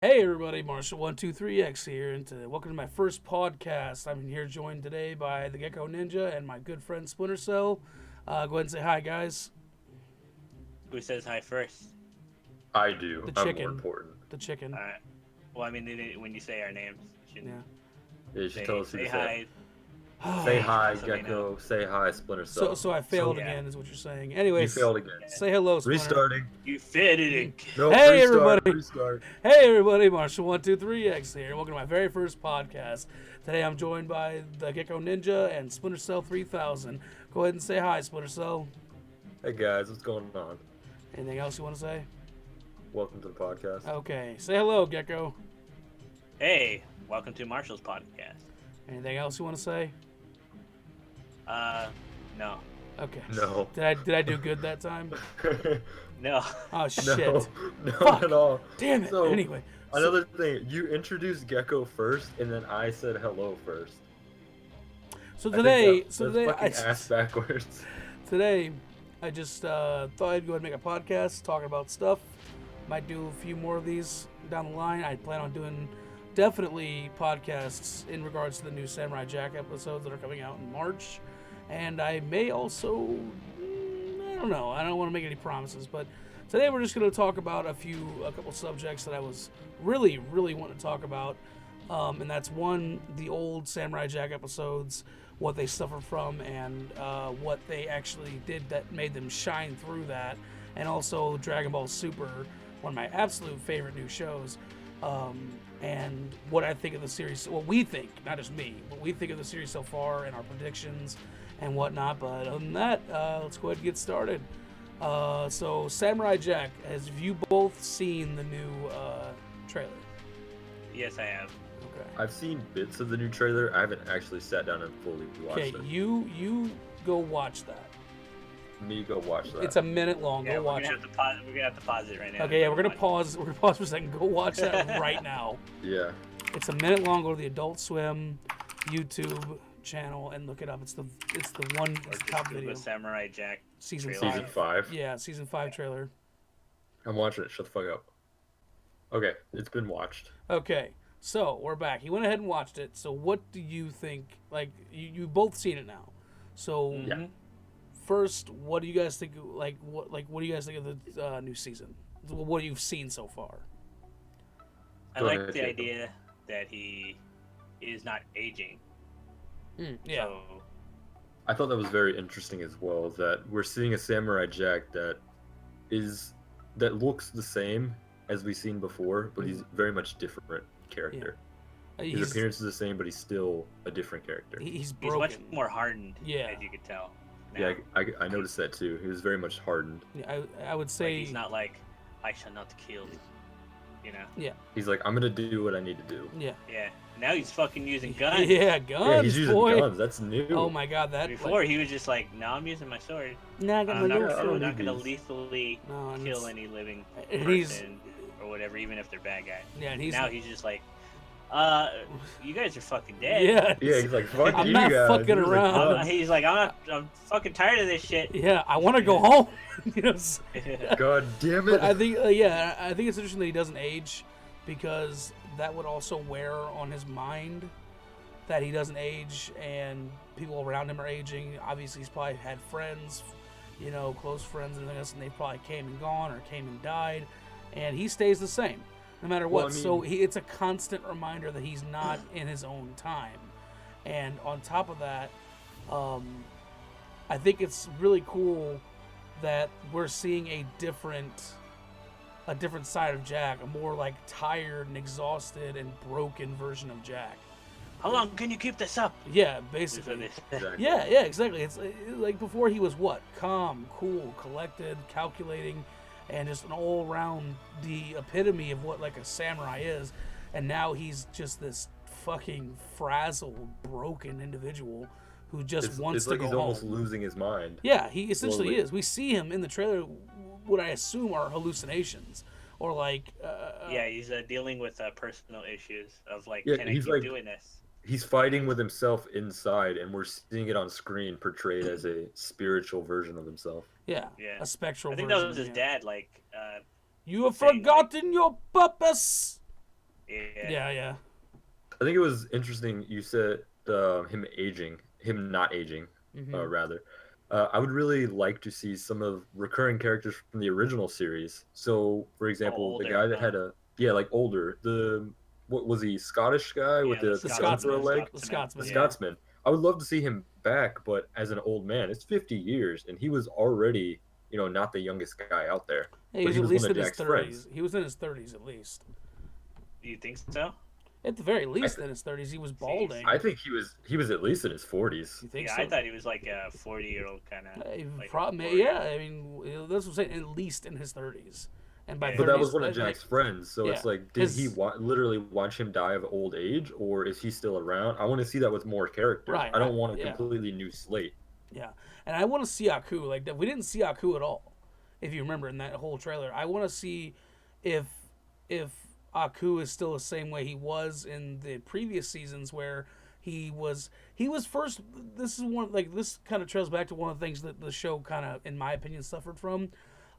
Hey everybody, Marshall123x here, and welcome to my first podcast. I'm here joined today by the Gecko Ninja and my good friend SplinterCel. Go ahead and say hi, guys. Who says hi first? I do. The I'm chicken. more important. The chicken. All right. Well, I mean, when you say our names, you Yeah. Yeah, you should tell us who say to hi. Say hi, Somebody Gecko. Say hi, Splinter Cell. So I failed yeah. again, is what you're saying. You Anyways, failed again. say hello, Splinter. Restarting. You fit it in. No, Hey, restart, everybody. Restart. Hey everybody, Marshall123x here. Welcome to my very first podcast. Today I'm joined by the Gecko Ninja and SplinterCel3000. Go ahead and say hi, SplinterCel. Hey guys, what's going on? Anything else you want to say? Welcome to the podcast. Okay, say hello, Gecko. Hey, welcome to Marshall's podcast. Anything else you want to say? No, Okay. No. Did I do good that time? no. Oh shit. No, no, Fuck. not at all. Damn it. So, Anyway. Another thing, you introduced Gecko first, and then I said hello first. So I think today, that's today fucking ass backwards. today, I just thought I'd go ahead and make a podcast talking about stuff. Might do a few more of these down the line. I plan on doing definitely podcasts in regards to the new Samurai Jack episodes that are coming out in March. And I may also, I don't know, I don't want to make any promises, but today we're just going to talk about a couple subjects that I was really wanting to talk about. And that's one, the old Samurai Jack episodes, what they suffered from, and what they actually did that made them shine through that. And also Dragon Ball Super, one of my absolute favorite new shows. And what I think of the series, what we think, not just me, what we think of the series so far and our predictions and whatnot. But other than that, let's go ahead and get started. So Samurai Jack, have you both seen the new trailer? Yes, I have. Okay. I've seen bits of the new trailer. I haven't actually sat down and fully watched Okay, it. you go watch that. Me go watch that. It's a minute long. Yeah, Go watch it. we're gonna have to pause it right now. Okay, yeah, we're gonna pause. We're gonna pause for a second. Go watch that right now. Yeah. It's a minute long. Go to the Adult Swim YouTube channel and look it up. It's the one. Or It's the just top Google video. Samurai Jack. Season trailer. Season 5. Yeah, season 5 trailer. I'm watching it. Shut the fuck up. Okay, it's been watched. Okay, so we're back. He went ahead and watched it. So what do you think? Like, you both seen it now. So Yeah. first, what do you guys think? What do you guys think of the new season? What you've seen so far? I Go like ahead, the Jacob. idea that he is not aging. Yeah. So, I thought that was very interesting as well, that we're seeing a Samurai Jack that looks the same as we've seen before, but he's very much different character. His appearance is the same, but he's still a different character. He's he's broken. much more hardened, Yeah. as you could tell. now. Yeah, I noticed that too. He was very much hardened. Yeah, I would Like, say he's not like, I shall not kill, you know? Yeah. He's like, I'm gonna do what I need to do. Yeah. Yeah. Now he's fucking using guns. Yeah, guns, Yeah, he's using boy. guns. That's new. Oh my god, that Before he was just like, no, I'm using my sword. Nah, I got my I'm not, little I don't sword. not need gonna these. lethally No, and kill it's- any living and he's- person or whatever, even if they're bad guys. Yeah, and he's Now he's just like, you guys are fucking dead. yeah. Yeah, he's like, fuck I'm you not guys. fucking Here's a around. gun. He's like, I'm fucking tired of this shit. Yeah, I want to go home. You know. God damn it. But I think, I think it's interesting that he doesn't age, because that would also wear on his mind that he doesn't age and people around him are aging. Obviously, he's probably had friends, close friends and everything else, and they probably came and gone or came and died, and he stays the same no matter what. Well, I mean- So it's a constant reminder that he's not in his own time. And on top of that, I think it's really cool that we're seeing a different side of Jack, a more like tired and exhausted and broken version of Jack. How long can you keep this up? Yeah, So basically. this- Exactly. Yeah, exactly. It's like before he was what? Calm, cool, collected, calculating, and just an all-around the epitome of what like a samurai is. And now he's just this fucking frazzled, broken individual who just wants It's to like go he's home. almost losing his mind. Yeah, he essentially Slowly. is. We see him in the trailer, what I assume are hallucinations, or like. yeah, he's dealing with personal issues of like, Yeah, can I he's keep like- doing this? He's fighting with himself inside, and we're seeing it on screen portrayed as a spiritual version of himself. Yeah, Yeah. a spectral I think version. that was his yeah. dad, like, You have saying, like- forgotten your purpose. Yeah. I think it was interesting you said him not aging, rather. I would really like to see some of recurring characters from the original series. So, for example, the guy that had like older, what was he, Scottish guy with the gun for a leg? The Scotsman. The Scotsman. I would love to see him back, but as an old man. It's 50 years, and he was already, not the youngest guy out there. Yeah, but he was at least one of in Jack's his 30s. friends. He was in his 30s at least. Do you think so? At the very least, in his 30s, he was balding. I think he was at least in his 40s. You think so? I thought he was like a 40-year-old kind of. Yeah, I mean, that's what I'm saying. At least in his 30s, and by 30s, but that was one of Jack's friends, so it's like, did he literally watch him die of old age, or is he still around? I want to see that with more characters. Right, I don't want a completely new slate. Yeah, and I want to see Aku. Like, we didn't see Aku at all, if you remember in that whole trailer. I want to see if Aku is still the same way he was in the previous seasons, where he was first. This kind of trails back to one of the things that the show kind of, in my opinion, suffered from.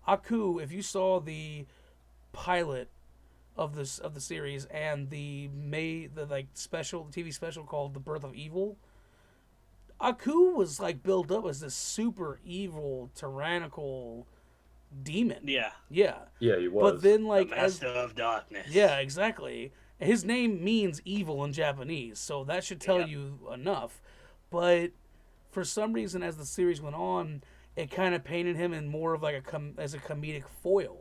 Aku, if you saw the pilot of the series and the TV special called The Birth of Evil, Aku was like built up as this super evil, tyrannical demon. Yeah, he was. But then, the master of darkness. Yeah, exactly. His name means evil in Japanese, so that should tell you enough. But for some reason, as the series went on, it kind of painted him in more of like as a comedic foil.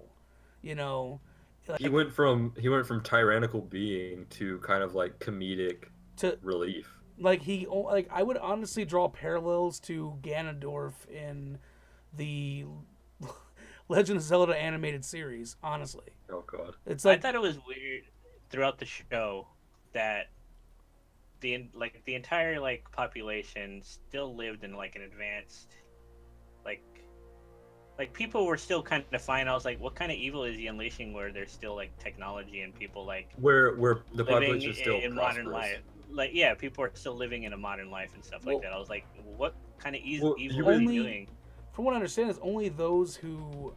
Like, he went from tyrannical being to kind of like comedic relief. Like I would honestly draw parallels to Ganondorf in the Legend of Zelda animated series, honestly. Oh god. It's like, I thought it was weird throughout the show that the entire population still lived in like an advanced like people were still kind of fine. I was like, what kind of evil is he unleashing where there's still like technology and people where the population is still in modern life. People are still living in a modern life and stuff like that. I was like, what kind of evil is he doing? From what I understand, it's only those who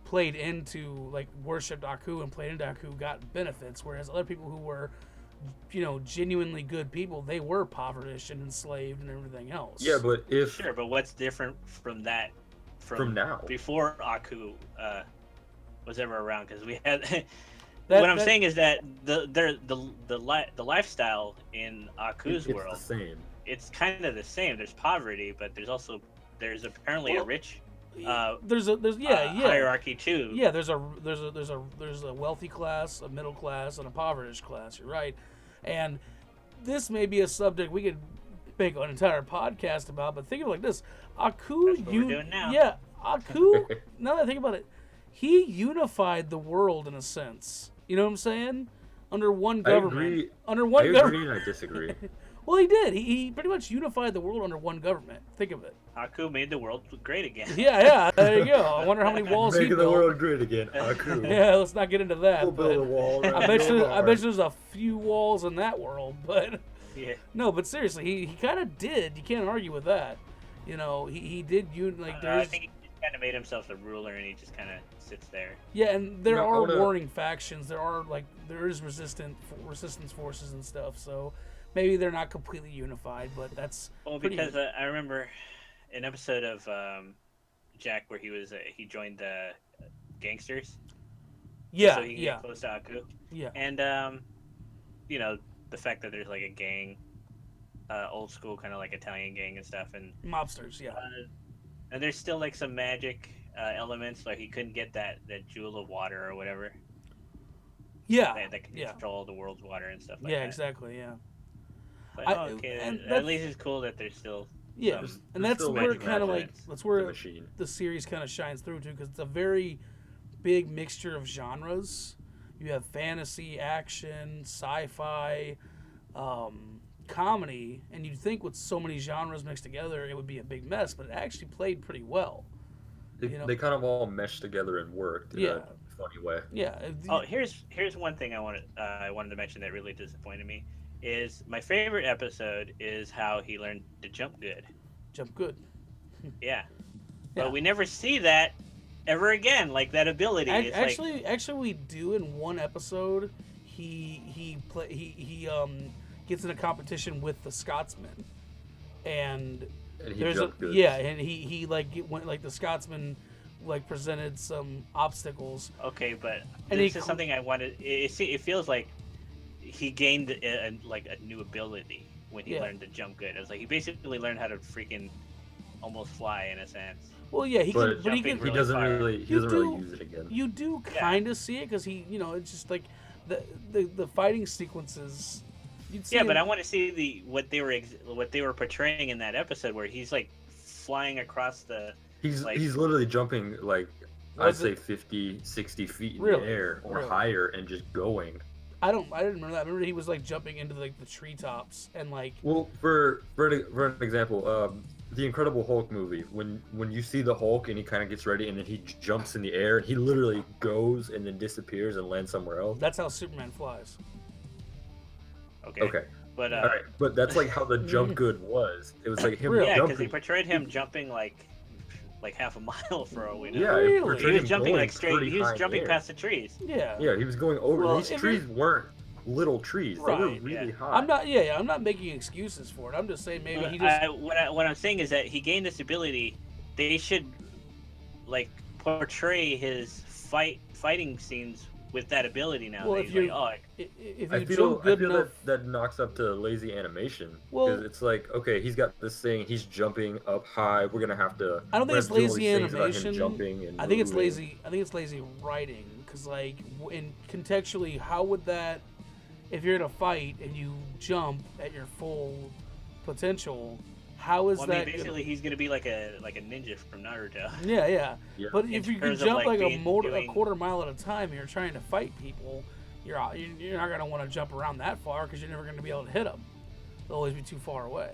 played into, worshipped Aku and played into Aku got benefits, whereas other people who were, genuinely good people, they were impoverished and enslaved and everything else. Yeah, but but what's different from that from now before Aku was ever around? Because we had. What I'm saying is that the lifestyle in Aku's world, the same. It's kind of the same. There's poverty, but there's apparently a rich there's hierarchy too. Yeah, there's a wealthy class, a middle class, and a impoverished class. You're right, and this may be a subject we could make an entire podcast about. But think of it like this: Aku, That's what we're doing now. Yeah, Aku. Now that I think about it, he unified the world in a sense. You know what I'm saying? Under one government. I agree. Under one I government. agree and I disagree. Well, he did. He pretty much unified the world under one government. Think of it. Aku made the world great again. Yeah. There you go. I wonder how many walls he built. Making the world great again. Aku. Yeah, let's not get into that. We'll build a wall. I bet you there's a few walls in that world, but yeah. No, but seriously, he kind of did. You can't argue with that. He did. I think he just kind of made himself the ruler, and he just kind of sits there. Yeah, and there are warring factions. There is resistance forces and stuff. So maybe they're not completely unified, but that's because I remember an episode of Jack where he joined the gangsters. Yeah, so he can get close to Aku. Yeah, and the fact that there's like a gang, old school kind of like Italian gang and stuff, and mobsters. Yeah, and there's still like some magic elements, like he couldn't get that jewel of water or whatever. Yeah, that can control the world's water and stuff like that. Yeah, exactly. Yeah. But at least it's cool that there's still. Yeah, and that's where kind of that's where the series kind of shines through too, because it's a very big mixture of genres. You have fantasy, action, sci-fi, comedy, and you'd think with so many genres mixed together, it would be a big mess, but it actually played pretty well. They kind of all meshed together and worked in a funny way. Yeah. Oh, here's one thing I wanted to mention that really disappointed me. Is my favorite episode is how he learned to jump good. Jump good. Yeah. But we never see that ever again, like that ability. Actually, we do in one episode. he gets in a competition with the Scotsman, and he there's jumped good. and he went like the Scotsman like presented some obstacles. Okay, but And this is something I wanted. It feels like he gained a new ability when he learned to jump good. It was like he basically learned how to freaking almost fly in a sense. Well, yeah, he But can. he doesn't really use it again. You do kind of see it because it's just like the fighting sequences. You'd see but I want to see what they were portraying in that episode where he's like flying across the. He's literally jumping like I'd say 50, 60 feet in the air or higher and just going. I didn't remember that. I remember he was like jumping into like the treetops and like. Well, for an example, the Incredible Hulk movie, when you see the Hulk and he kind of gets ready and then he jumps in the air, he literally goes and then disappears and lands somewhere else. That's how Superman flies. Okay. But all right, but that's like how the jump good was. It was like him. Yeah, because he portrayed him jumping like half a mile for all we know. Yeah, really? He was jumping like straight. He was jumping past the trees. Yeah. Yeah, he was going over. Well, these trees weren't little trees. They were really high. I'm not. Yeah, I'm not making excuses for it. I'm just saying maybe he just. What I'm saying is that he gained this ability. They should like portray his fighting scenes with that ability now. Well, if you jump good enough, that knocks up to lazy animation. Well, because it's like, okay, he's got this thing, he's jumping up high. We're gonna have to. I don't think it's lazy animation. Jumping I think it's lazy. I think it's lazy writing. Because like, in contextually, how would that, if you're in a fight and you jump at your full potential? How is that? I mean, basically, he's gonna be like a ninja from Naruto. Yeah. But if you can jump like a quarter mile at a time, and you're trying to fight people. You're not gonna want to jump around that far because you're never gonna be able to hit them. They'll always be too far away.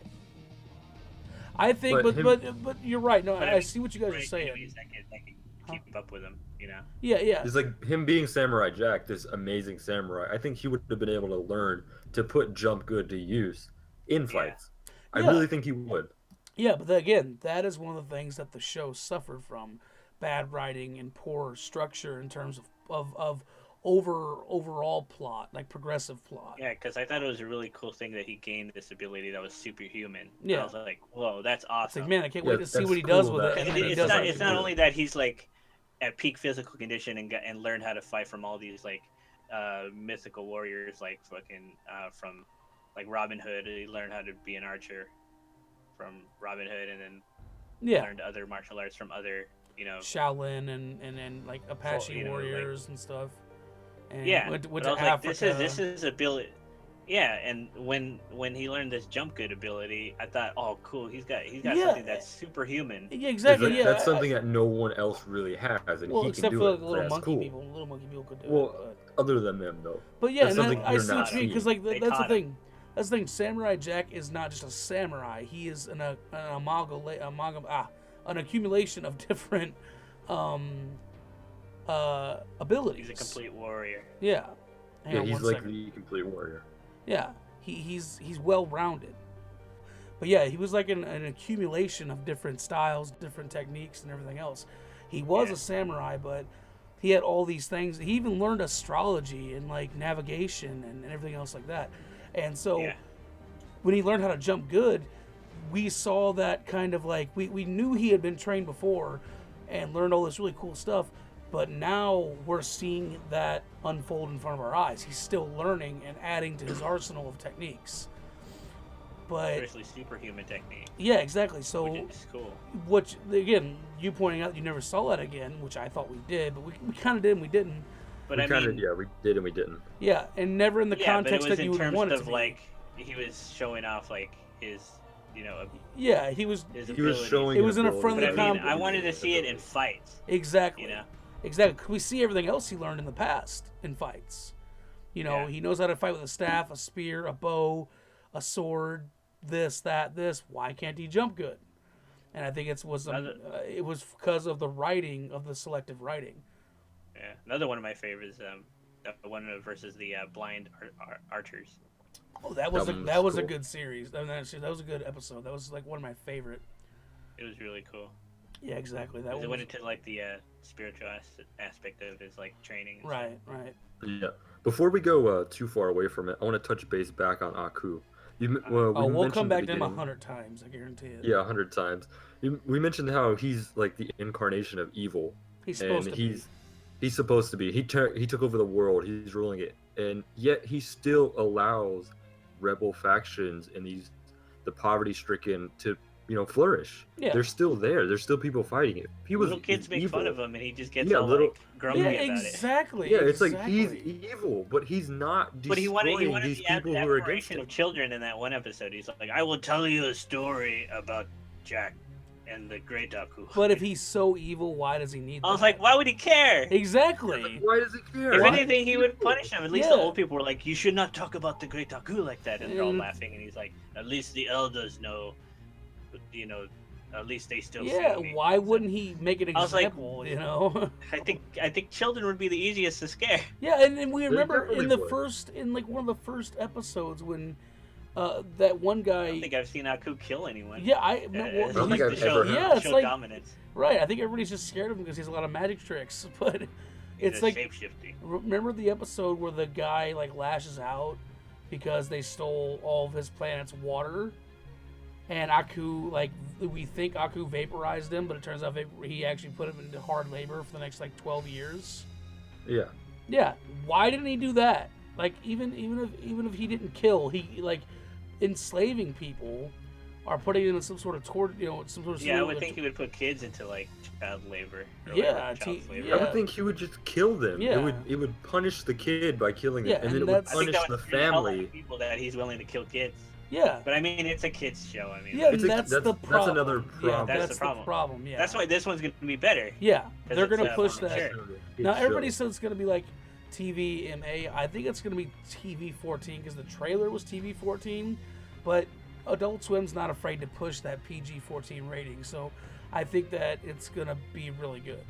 I think, but you're right. No, I see what you guys are saying. I can keep up with him, you know. Yeah. It's like him being Samurai Jack, this amazing samurai. I think he would have been able to learn to put jump good to use in fights. I really think he would. Yeah, but again, that is one of the things that the show suffered from: bad writing and poor structure in terms of overall plot, like progressive plot. Yeah, because I thought it was a really cool thing that he gained this ability that was superhuman. Yeah, I was like, whoa, that's awesome. It's like, man, I can't wait to see what he does with it. And it's not only that he's like at peak physical condition and learned how to fight from all these like mythical warriors, like fucking from like Robin Hood. He learned how to be an archer from Robin Hood, and then learned other martial arts from other, Shaolin and like Apache warriors and stuff. And went to I was Africa. like, this is ability. Yeah, and when he learned this jump good ability, I thought, oh, cool, he's got something that's superhuman. Yeah, exactly. That's something that no one else really has, and he can do it. Well, except for little monkey people. Little monkey people could do it. Well, other than them, though. But yeah, and I see what you mean, because like that's the thing. That's the thing. Samurai Jack is not just a samurai. He is an accumulation of different abilities. He's a complete warrior. Yeah. He's like the complete warrior. Yeah, he's well rounded. But yeah, he was like an accumulation of different styles, different techniques, and everything else. He was a samurai, but he had all these things. He even learned astrology and like navigation and everything else like that. And so when he learned how to jump good, we saw that kind of like, we knew he had been trained before and learned all this really cool stuff, but now we're seeing that unfold in front of our eyes. He's still learning and adding to his arsenal of techniques. But especially superhuman technique. Yeah, exactly. So which is cool. Which, again, you pointing out you never saw that again, which I thought we did, but we kind of did and we didn't. But we did and we didn't. Yeah, and never in the context that you would want it to be. Like, he was showing off like his, he was showing. It was in a friendly. I wanted to see it in fights. Exactly. Exactly. We see everything else he learned in the past in fights. He knows how to fight with a staff, a spear, a bow, a sword, this, that, this. Why can't he jump good? And I think it was because of the writing, of the selective writing. Yeah, another one of my favorites, the one versus the blind archers. Oh, that was a good series. That was a good episode. That was like one of my favorite. It was really cool. Yeah, exactly. It went into like the spiritual aspect of his like training. Right. Yeah. Before we go too far away from it, I want to touch base back on Aku. We'll come mentioned back the to him beginning- 100 times. I guarantee it. Yeah, 100 times. We mentioned how he's like the incarnation of evil, He's and supposed to be. he's supposed to be. He took over the world. He's ruling it, and yet he still allows rebel factions and the poverty-stricken to flourish. Yeah. They're still there. There's still people fighting it. He was Little kids make evil. fun of him, and he just gets Yeah, all like grumpy Yeah, about it. exactly. Yeah, it's like exactly. he's evil, but he's not But he wanted destroying these the people who are against admiration him. of children in that one episode. He's like, I will tell you a story about Jack and the Great Aku. But if he's so evil, why does he need I was that? like, why would he care? Exactly. Why does he care? If Why- anything, he would punish him. At least Yeah. the old people were like, you should not talk about the Great Aku like that. And they're all And- laughing. And he's like, at least the elders know, at least they still Yeah, see me. why wouldn't he make an I was like, example, you know? I think children would be the easiest to scare. Yeah, and we remember definitely in the would. first, in like one of the first episodes when that one I guy. don't think I've seen Aku kill anyone. Yeah, I don't well, think he's- I've ever heard Yeah, of it's show like dominance. right. I think everybody's just scared of him because he has a lot of magic tricks. But it's He's like shape-shifting. remember the episode where the guy like lashes out because they stole all of his planet's water, and Aku we think Aku vaporized him, but it turns out he actually put him into hard labor for the next like 12 years. Yeah. Yeah, why didn't he do that? Like even if he didn't kill, he like enslaving people or putting them in some sort of some sort of Yeah, I would think he would put kids into like child labor. Or Yeah, whatever, child slavery. yeah. I would think he would just kill them. Yeah. It would punish the kid by killing them, Yeah, and then and it would that's- I think punish that the would scare the hell out of family. people that he's willing to kill kids. Yeah. But I mean, it's a kids show. I mean, Yeah, It's and a- that's that's- the that's problem. another Yeah, problem. that's That's the the problem. Yeah. that's why this one's gonna be better. Yeah, 'Cause they're it's, gonna push more that. mature. Now It everybody shows. says it's gonna be like TVMA. I think it's gonna be TV-14 because the trailer was TV-14, but Adult Swim's not afraid to push that PG-14 rating. So I think that it's gonna be really good.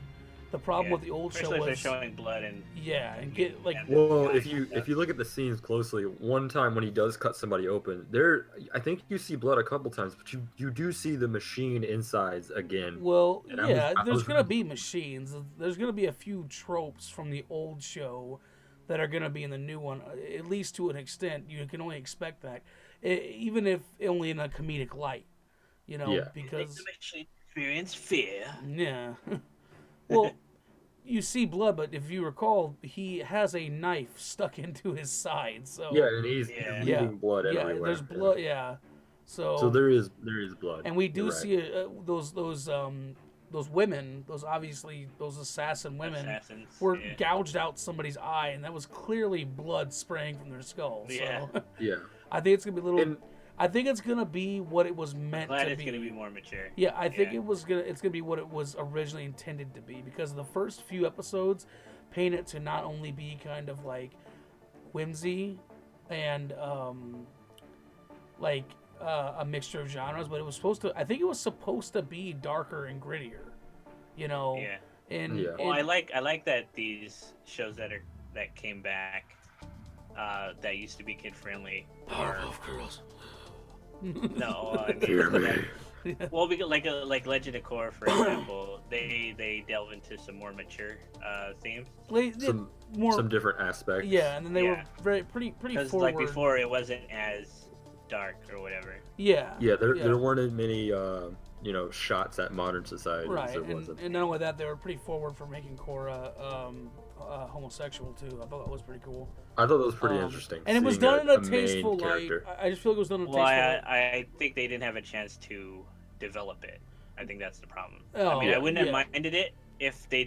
The problem Yeah, with the old show especially if they're was showing blood and and get like Well, Yeah. if you look at the scenes closely, one time when he does cut somebody open, I think you see blood a couple times, but you do see the machine insides again. well, And I yeah. was There's gonna really- be machines. There's gonna be a few tropes from the old show that are gonna be in the new one, at least to an extent. You can only expect that, even if only in a comedic light. You know, Yeah. because the machine experience fear. yeah. Well, you see blood, but if you recall, he has a knife stuck into his side. So Yeah, and he's Yeah. bleeding Yeah. blood yeah, everywhere. there's blood. Yeah, So there is blood. and we do You're right. see those women, those assassin women, Assassins. were yeah. gouged out somebody's eye, and that was clearly blood spraying from their skull. So Yeah. Yeah. I think it's gonna be a little. And I think it's gonna be what it was meant Glad to it's be. gonna be more mature. Yeah, I think Yeah. it's gonna be what it was originally intended to be, because the first few episodes paint it to not only be kind of like whimsy and a mixture of genres, but I think it was supposed to be darker and grittier, you know. Yeah. And Yeah. Well, I like that these shows that came back, that used to be kid friendly. Powerpuff Girls. No, I mean, Hear me. well, because like Legend of Korra, for example, they delve into some more mature themes. Some more, some different aspects. yeah, and then they Yeah. were pretty Because forward. like before, it wasn't as dark or whatever. Yeah. Yeah, there weren't as many shots at modern society. Right, There and wasn't. not only that, they were pretty forward for making Korra homosexual too. I thought that was pretty cool. I thought that was pretty Um, interesting. And it was seeing done in a main tasteful light. character. I just feel like it was done in a Well, tasteful light. I think they didn't have a chance to develop it. I think that's the problem. Oh, I mean, I wouldn't yeah. have minded it if it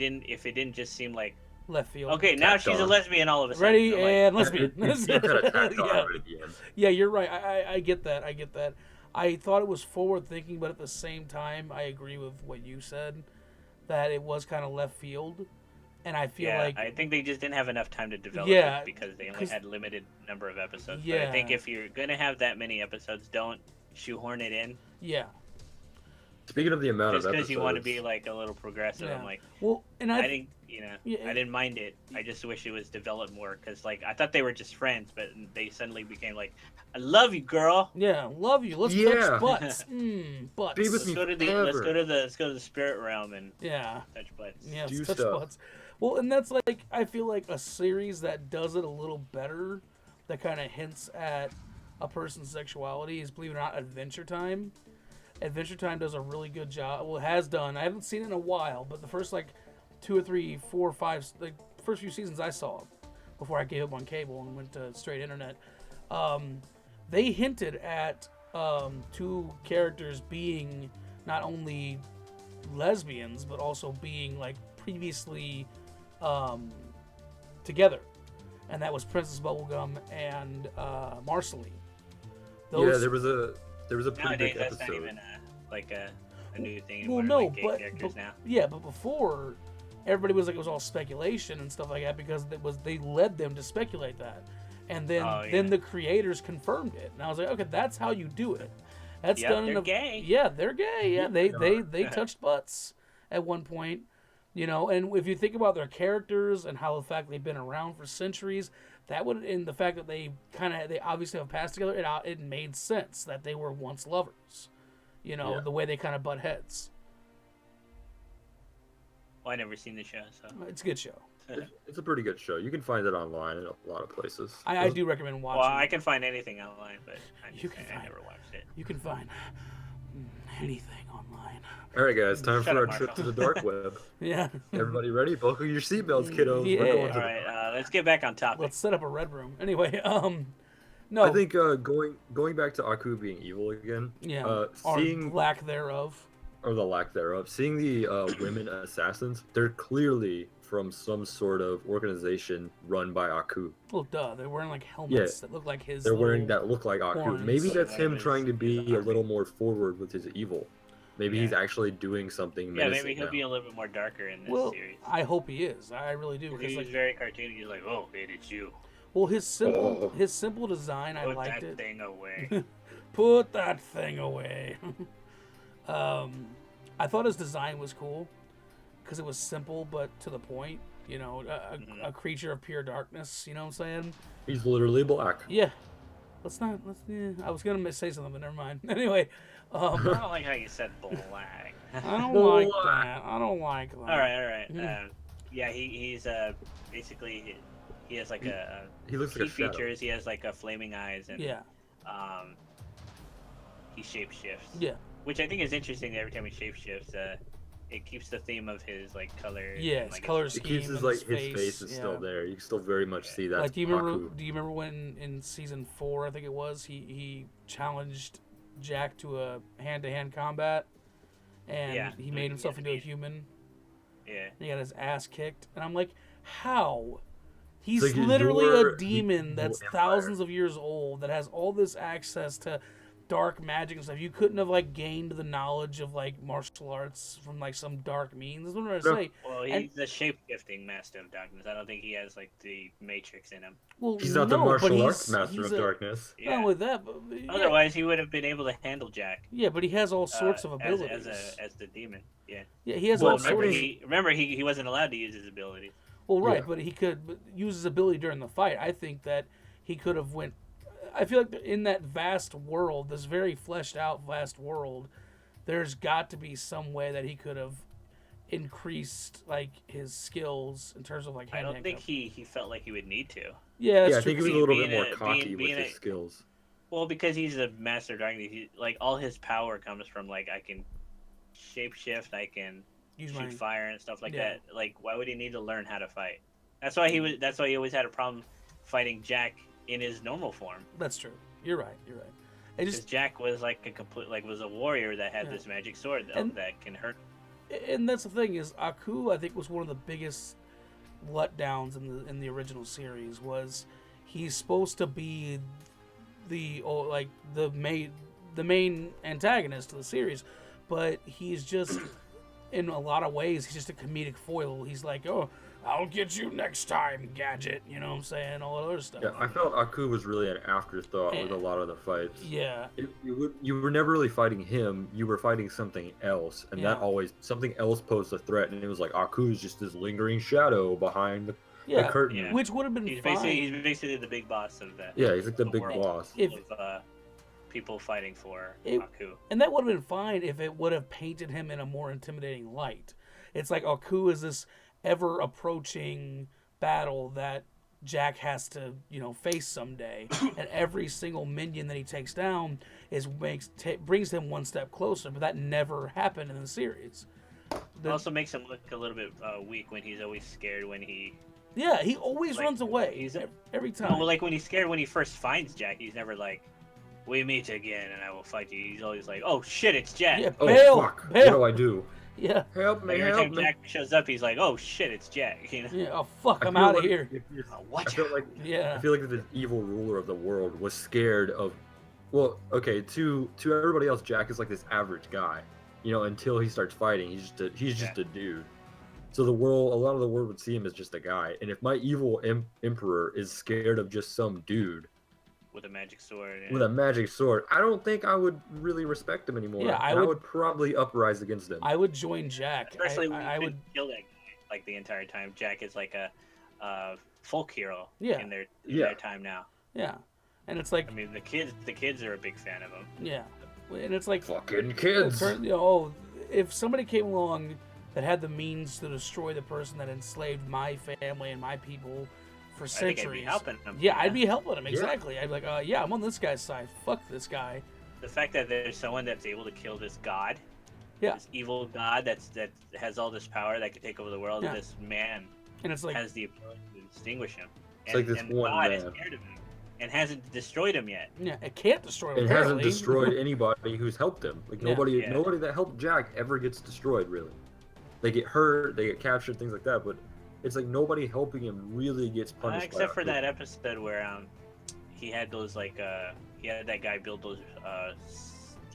didn't just seem like, Left field. okay, now Tacked she's a on. lesbian all of a sudden. Ready I'm like, and lesbian. You kind of tacked on yeah. right at the end. Yeah, you're right. I get that. I get that. I thought it was forward thinking, but at the same time, I agree with what you said, that it was kind of left field, and I feel yeah, like I think they just didn't have enough time to develop Yeah, it because they only 'cause- had limited number of episodes. But Yeah. I think if you're gonna have that many episodes, don't shoehorn it in yeah. Speaking of the amount just of because episodes, you want to be like a little progressive. Yeah. I'm like, Well, and I I think Yeah, I didn't mind it. I just wish it was developed more because like I thought they were just friends, but they suddenly became like, I love you, girl. yeah, love you. Let's Yeah. touch butts. Butts. Be with Let's me go to forever. the spirit realm and Yeah. touch butts. Yeah, Do touch stuff. butts. Well, and that's like, I feel like a series that does it a little better, that kind of hints at a person's sexuality, is, believe it or not, Adventure Time. Adventure Time does a really good job. Well, it has done. I haven't seen it in a while, but the first like 2 or 3, 4 or 5, the first few seasons I saw before I gave up on cable and went to straight internet, they hinted at two characters being not only lesbians but also being like previously together, and that was Princess Bubblegum and Marceline. Yeah, there was a pretty Nowadays, big that's episode. not even a new thing. Well, Anymore, no, like gay characters now. yeah, but before everybody was like, it was all speculation and stuff like that, because they led them to speculate that, and then the creators confirmed it, and I was like, okay, that's how you do it. That's done. They're gay. Yeah, they're gay. Yeah, they touched butts at one point, And if you think about their characters and how the fact they've been around for centuries, that would, in the fact that they obviously have passed together, it made sense that they were once lovers. The way they kind of butt heads. Well, I never seen the show, so It's a good show. It's a pretty good show. You can find it online in a lot of places. I do recommend watching. Well, I can find anything online, but I never watched it. You can find anything online. All right, guys, time Shut for up, our trip to Marshall. the dark web. Yeah. Everybody ready? Buckle your seatbelts, kiddos. Yeah. We're going All to right, let's get back on topic. Let's set up a red room. Anyway, no. I think going back to Aku being evil again. Yeah. Seeing or lack thereof. Or the lack thereof. Seeing the women assassins, they're clearly from some sort of organization run by Aku. Well, duh. They're wearing like helmets that look like his. They're wearing that look like Aku. horns. Maybe that's him His- trying to be his a army. little more forward with his evil. Maybe he's actually doing something Yeah, menacing maybe he'll now. be a little bit more darker in this Well, series. I hope he is. I really do. Because Because he was like, very cartoony. He's like, oh, it's you. well, his simple Oh. design, I Put liked that it. thing away. Put that thing away. I thought his design was cool because it was simple but to the point. A creature of pure darkness. You know what I'm saying? He's literally black. Yeah. I was gonna say something, but never mind. Anyway, I don't like how you said black. I don't like that. I don't like that. All right. Yeah, he's basically he has like He looks like key a shadow. features. He has like a flaming eyes and Yeah. He shapeshifts. Yeah. Which I think is interesting. Every time he shapeshifts, it keeps the theme of his like color. Yeah, and, his like, color It scheme. keeps his and like his face is yeah. still there. You can still very much see that. Like, do you remember? Aku. Do you remember when in season 4, I think it was, he challenged Jack to a hand-to-hand combat, and he made himself into a human. Yeah. And he got his ass kicked, and I'm like, how? He's It's like literally you're a demon the that's evil thousands of years old that has all this access to dark magic and stuff. You couldn't have like gained the knowledge of like martial arts from like some dark means. That's what I'm trying to say. Well, he's And- the shape-shifting master of darkness. I don't think he has like the matrix in him. Well, He's not the no, but martial arts he's master of a- darkness. Yeah. Not only that, but Otherwise, he would have been able to handle Jack. yeah, but he has all sorts of as abilities. as the demon. Yeah. Yeah, he has Well, all Remember, sorts. he wasn't allowed to use his abilities. Well, right, Yeah. but he could use his ability during the fight. I think that he could have went. I feel like in that vast world, this very fleshed out vast world, there's got to be some way that he could have increased like his skills in terms of like. I don't hand-to-hand think combat. he felt like he would need to. Yeah, that's Yeah, I true. think he was a Being- little bit being more a- cocky being- with being his a- skills. Well, because he's a master of darkness, like all his power comes from like I can shapeshift, I can Use shoot my- fire and stuff like Yeah. that. Like, why would he need to learn how to fight? That's why he was. That's why he always had a problem fighting Jack in his normal form. That's true. You're right. You're right. I Because just Jack was like was a warrior that had Yeah. this magic sword And- that can hurt. and that's the thing is Aku, I think, was one of the biggest letdowns in the original series. Was he's supposed to be the main antagonist of the series, but he's just in a lot of ways he's just a comedic foil. He's like, oh, I'll get you next time, Gadget. You know what I'm saying? All that other stuff. Yeah, I felt Aku was really an afterthought with Yeah. a lot of the fights. Yeah. You were never really fighting him. You were fighting something else, and that Yeah. always something else posed a threat. And it was like Aku's just this lingering shadow behind the Yeah. curtain. Yeah. Which would have been He's fine. basically the big boss of that. Yeah, he's like the The big world. boss. If- Of people fighting for It- Aku. And that would have been fine if it would have painted him in a more intimidating light. It's like Aku is this ever approaching battle that Jack has to, face someday, and every single minion that he takes down brings him one step closer. But that never happened in the series. It also makes him look a little bit weak when he's always scared when he. Yeah, he always runs away. Every time. No, like when he's scared when he first finds Jack, he's never like, "We meet again, and I will fight you." He's always like, "Oh shit, it's Jack." Yeah, oh fuck, bail. What do I do? Yeah. Help me, like every help time me. Jack shows up, he's like, "Oh shit, it's Jack." You know? Yeah. Oh fuck, I'm feel out of like here. I feel like Yeah. I feel like the evil ruler of the world was scared of. Well, okay, to everybody else, Jack is like this average guy, until he starts fighting. He's just a dude. So a lot of the world would see him as just a guy. And if my evil emperor is scared of just some dude with a magic sword. With a magic sword, I don't think I would really respect him anymore. Yeah, I would probably uprise against him. I would join Jack. Especially when I you would kill that guy like the entire time. Jack is like a folk hero in their time now. Yeah, and it's like, I mean, the kids are a big fan of him. Yeah, and it's like, fucking kids. If somebody came along that had the means to destroy the person that enslaved my family and my people for centuries, I'd be helping him. Yeah, I'd be helping him, exactly. I'd be like, yeah, I'm on this guy's side. Fuck this guy. The fact that there's someone that's able to kill this god, this evil god that has all this power that could take over the world, and this man and it's like, has the ability to distinguish him. It's like this one God man is scared of him and hasn't destroyed him yet. Yeah, it can't destroy him. It hasn't destroyed anybody who's helped him. Like nobody that helped Jack ever gets destroyed, really. They get hurt, they get captured, things like that, but it's like nobody helping him really gets punished. Except for that episode where he had those he had that guy build those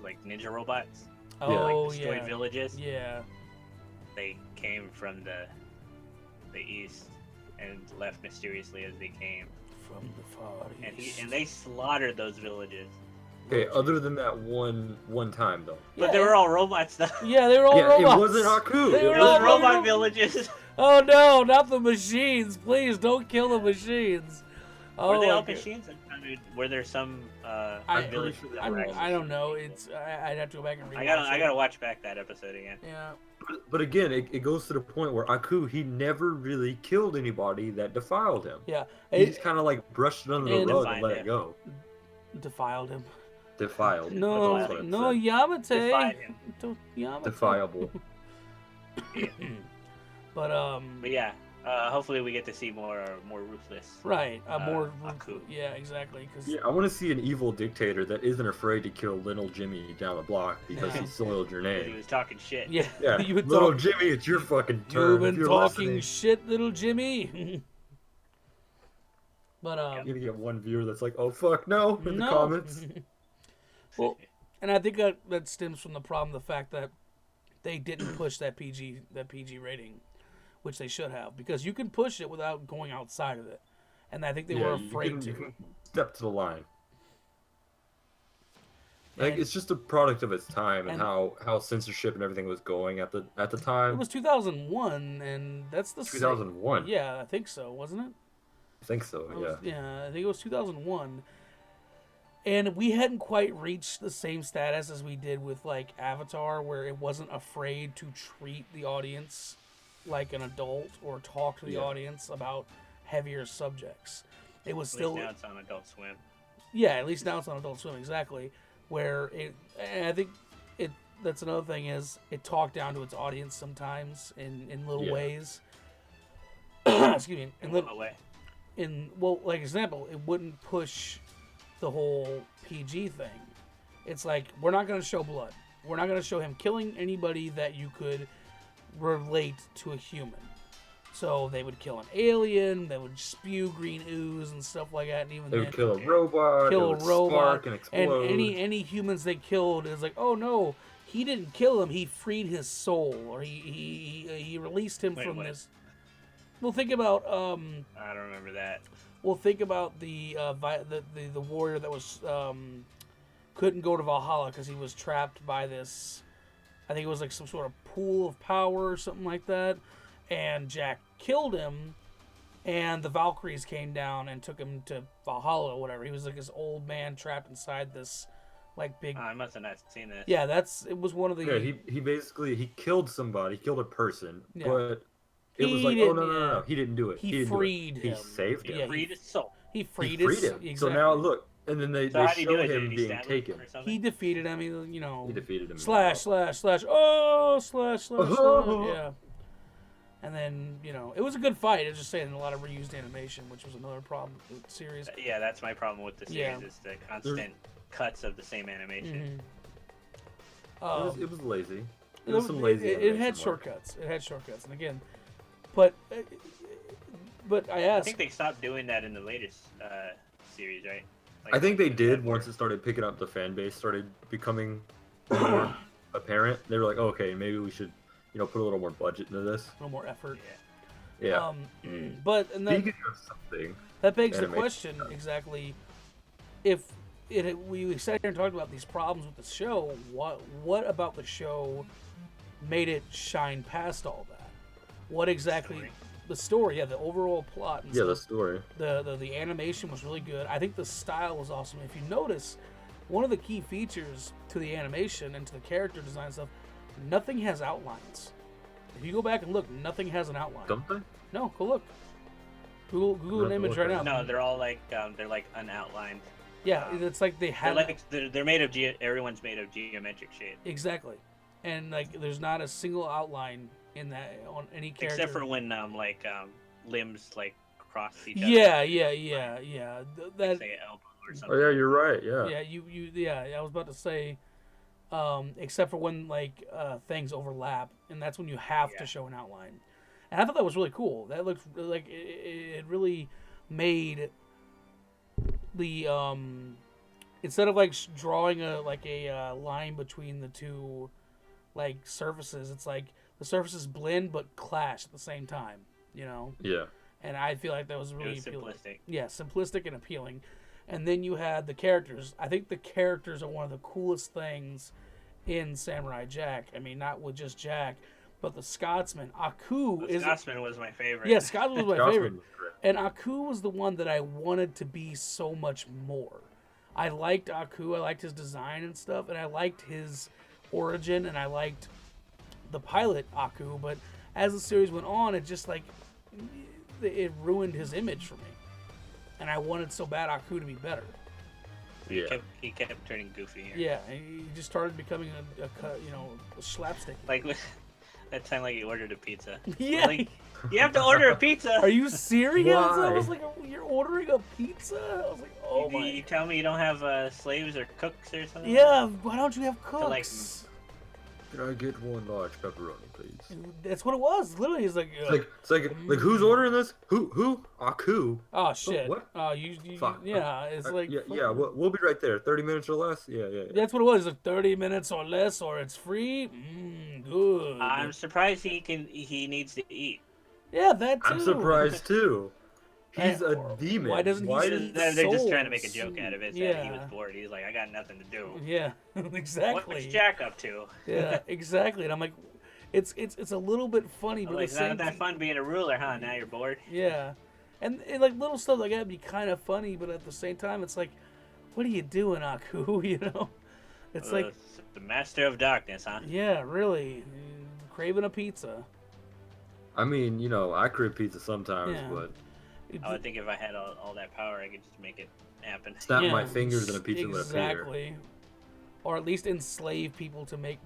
like ninja robots. Oh, destroyed villages. Yeah. They came from the east and left mysteriously as they came. From the far east. And they slaughtered those villages. Okay, other than that one time though. But they were all robots though. Yeah, they were all robots. It wasn't Haku. They were all robot villages. Oh no, not the machines! Please don't kill the machines. Were they all machines? I mean, were there some villages? I don't know. I'd have to go back and read. I gotta watch back that episode again. Yeah. But again, it goes to the point where Aku, he never really killed anybody that defiled him. Yeah. He just kind of like brushed it under the rug and let it go. Defiled him. Defiled. No, Yamate. Defied him. Yamate. Defiable. But yeah. Hopefully we get to see more ruthless. Right. More. Aku. Yeah, exactly. Yeah, I want to see an evil dictator that isn't afraid to kill little Jimmy down the block because he soiled your name. He was talking shit. Yeah. Little Jimmy, it's your fucking turn. You've been talking shit, little Jimmy. But you're gonna get one viewer that's like, "Oh fuck no!" in the comments. Well, and I think that stems from the problem, the fact that they didn't push that PG rating, which they should have, because you can push it without going outside of it, and I think they were afraid to. You can step to the line. Like it's just a product of its time and how censorship and everything was going at the time. It was 2001, and that's the 2001. Yeah, I think so, wasn't it? I think so. Yeah, I think it was 2001. And we hadn't quite reached the same status as we did with like Avatar, where it wasn't afraid to treat the audience like an adult or talk to the audience about heavier subjects. It was still. Now it's on Adult Swim. Yeah, at least now it's on Adult Swim, exactly. Where and I think that's another thing is it talked down to its audience sometimes in little ways. Excuse me. In what way? Like example, it wouldn't push the whole PG thing. It's like, we're not going to show blood. We're not going to show him killing anybody that you could relate to a human. So they would kill an alien, they would spew green ooze and stuff like that, and even they would kill a robot, and any humans they killed is like, oh no, he didn't kill him, he freed his soul, or he released him from this. Well, think about I don't remember that. Well, think about the warrior that was couldn't go to Valhalla because he was trapped by this. I think it was like some sort of pool of power or something like that, and Jack killed him, and the Valkyries came down and took him to Valhalla or whatever. He was like this old man trapped inside this like big. I must have not seen this. Yeah, it was one of the. Yeah, he basically killed somebody, he killed a person, but it was like, oh no, he didn't do it. He didn't freed do it. him. He saved him. He freed his soul. He freed him. Exactly. So now look, and then they So how did he show do it? him Did he being stab him taken. or something? He defeated him. He defeated him. Slash. Oh, slash. Yeah. And then, it was a good fight. It's just saying a lot of reused animation, which was another problem with the series. Yeah, that's my problem with the series. Is the constant cuts of the same animation. It was lazy. It was some lazy. It had shortcuts. It had shortcuts, and again, but I asked. I think they stopped doing that in the latest series, right? I think they did once it started picking up. The fan base started becoming more apparent. They were like, oh, okay, maybe we should, put a little more budget into this. A little more effort. Yeah. But and that begs the question exactly. If we sat here and talked about these problems with the show, what about the show made it shine past all that? What exactly? The story, the overall plot. And the story. The animation was really good. I think the style was awesome. If you notice, one of the key features to the animation and to the character design stuff, nothing has outlines. If you go back and look, nothing has an outline. Something? No, go look. Google an image right now. No, they're all like unoutlined. Yeah, it's like they have. They're made of everyone's made of geometric shape. Exactly, and there's not a single outline in that on any character. Except for when limbs cross each other. Yeah. That. Say elbow or something. Oh yeah, you're right. Yeah. Yeah, I was about to say, except for when things overlap, and that's when you have to show an outline. And I thought that was really cool. That looked like it really made the instead of drawing a line between the two surfaces, it's like the surfaces blend but clash at the same time, Yeah. And I feel like that was really appealing. Simplistic. Yeah, simplistic and appealing. And then you had the characters. I think the characters are one of the coolest things in Samurai Jack. I mean, not with just Jack, but the Scotsman. Scotsman was my favorite. Yeah, Scotsman was my favorite. And Aku was the one that I wanted to be so much more. I liked Aku. I liked his design and stuff, and I liked his origin, and I liked the pilot Aku. But as the series went on, it just it ruined his image for me. And I wanted so bad Aku to be better. Yeah. He kept turning goofy. Yeah, he just started becoming a slapstick. Like that time, he ordered a pizza. Yeah. You have to order a pizza. Are you serious? Why? I was like, you're ordering a pizza? I was like, oh my. You tell me you don't have slaves or cooks or something? Yeah, why don't you have cooks? Could I get one large pepperoni, please? That's what it was. Literally, it's like who's ordering this? Who? Aku. Oh shit. What? Oh, yeah. It's We'll be right there. 30 minutes or less. Yeah. That's what it was. It's 30 minutes or less, or it's free. Good. I'm surprised he needs to eat. Yeah, that too. I'm surprised too. He's a demon. Why doesn't he? They're just trying to make a joke out of it. Yeah. He was bored. He's like, I got nothing to do. Yeah, exactly. What's Jack up to? Yeah, exactly. And I'm like, it's a little bit funny, but it's not that fun being a ruler, huh? Now you're bored. Yeah, and little stuff like that would be kind of funny, but at the same time, it's like, what are you doing, Aku? It's the master of darkness, huh? Yeah, really, craving a pizza. I mean, I crave pizza sometimes, but I would think if I had all that power, I could just make it happen. Snap my fingers and a pizza would appear. Exactly. Or at least enslave people to make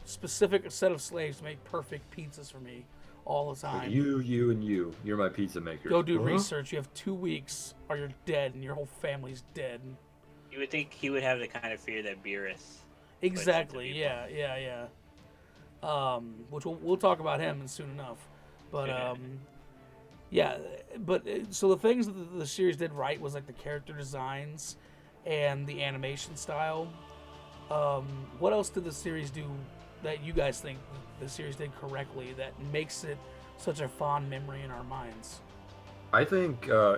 specific set of slaves to make perfect pizzas for me all the time. You and you. You're my pizza maker. Go do research. You have 2 weeks or you're dead and your whole family's dead. You would think he would have the kind of fear that Beerus. Exactly. Yeah. Which we'll talk about him soon enough. But so the things that the series did right was the character designs and the animation style. What else did the series do that you guys think the series did correctly that makes it such a fond memory in our minds? I think I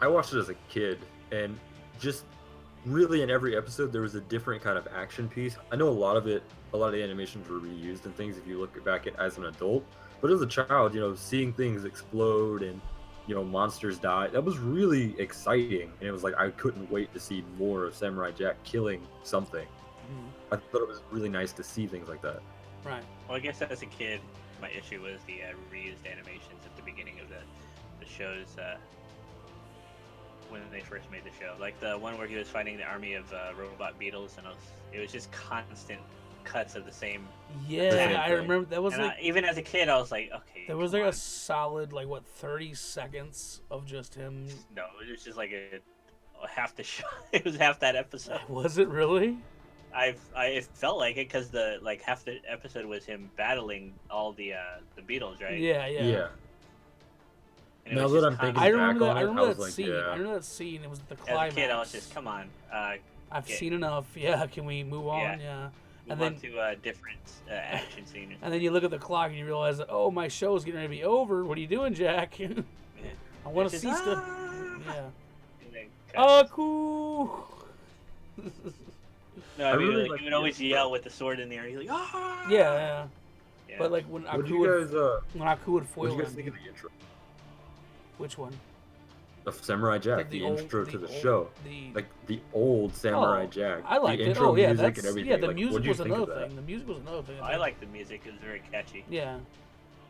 watched it as a kid, and just really in every episode there was a different kind of action piece. I know a lot of the animations were reused and things if you look back at as an adult. But as a child, seeing things explode and, monsters die, that was really exciting. And it was like, I couldn't wait to see more of Samurai Jack killing something. I thought it was really nice to see things like that. Right. Well, I guess as a kid, my issue was the reused animations at the beginning of the shows when they first made the show. Like the one where he was fighting the army of robot beetles, and it was just constant cuts of the same. Yeah, I remember that was and like even as a kid, I was like, okay. There was like a solid 30 seconds of just him. No, it was just like a half the show. It was half that episode. Was it really? It felt like it because the half the episode was him battling all the beetles, right? Yeah. Now that I'm thinking I remember back that. on I it, remember I was that like, scene. yeah. I remember that scene. It was the As climax. a kid, I was just, come on. I've seen enough. Yeah, can we move on? Yeah. And then to a different action scene. And then you look at the clock and you realize that, oh, my show is getting ready to be over. What are you doing, Jack? I want to see stuff. Yeah. Cool. No, I mean, he would always yell with the sword in the air. He's like, ah! Yeah. But like when Aku would foil what did you guys him. think of the intro? Which one? Of Samurai Jack, the intro to the show. Like the old Samurai Jack. I liked the it. intro Yeah, music and everything. Yeah, the like, music was another thing. The music was another thing. I liked the music. It was very catchy. Yeah.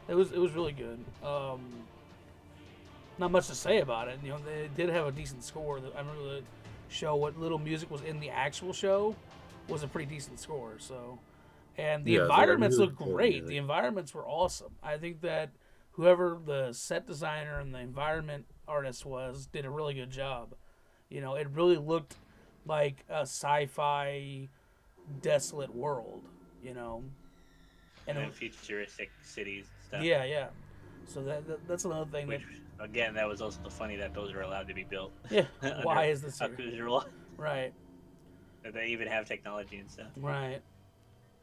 It was really good. Not much to say about it. You know, they did have a decent score. I remember the show, what little music was in the actual show was a pretty decent score. So, and the environments looked great. The environments were awesome. I think that whoever the set designer and the environment artist was did a really good job. You know, it really looked like a sci-fi desolate world, you know. And futuristic cities and stuff. Yeah. So that's another thing. Which, again, that was also funny that those are allowed to be built. Yeah. Why is this Aku's rule? Right. That they even have technology and stuff. Right.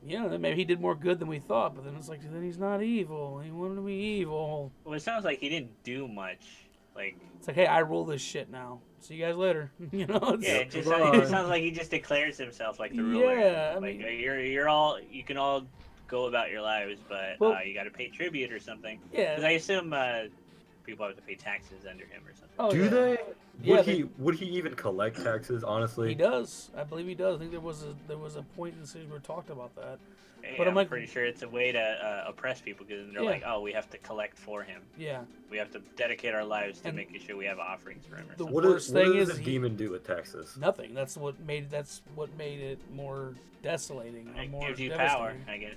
Yeah, maybe he did more good than we thought, but then it's like, then he's not evil. He wanted to be evil. Well, it sounds like he didn't do much. Like, it's like, hey, I rule this shit now. See you guys later. You know? It just sounds like he just declares himself like the ruler. Yeah, I mean, like you can all go about your lives, but you got to pay tribute or something. Yeah. Because I assume people have to pay taxes under him or something. Oh, Do they? Yeah, Would he even collect taxes? Honestly, he does. I believe he does. I think there was a point in the series where we talked about that. Yeah, But I'm pretty sure it's a way to oppress people because they're like, oh, we have to collect for him. Yeah. We have to dedicate our lives to making sure we have offerings for him. Or something. What does a demon do with taxes? Nothing. That's what made it more desolating. It more gives you devastating. power, I guess.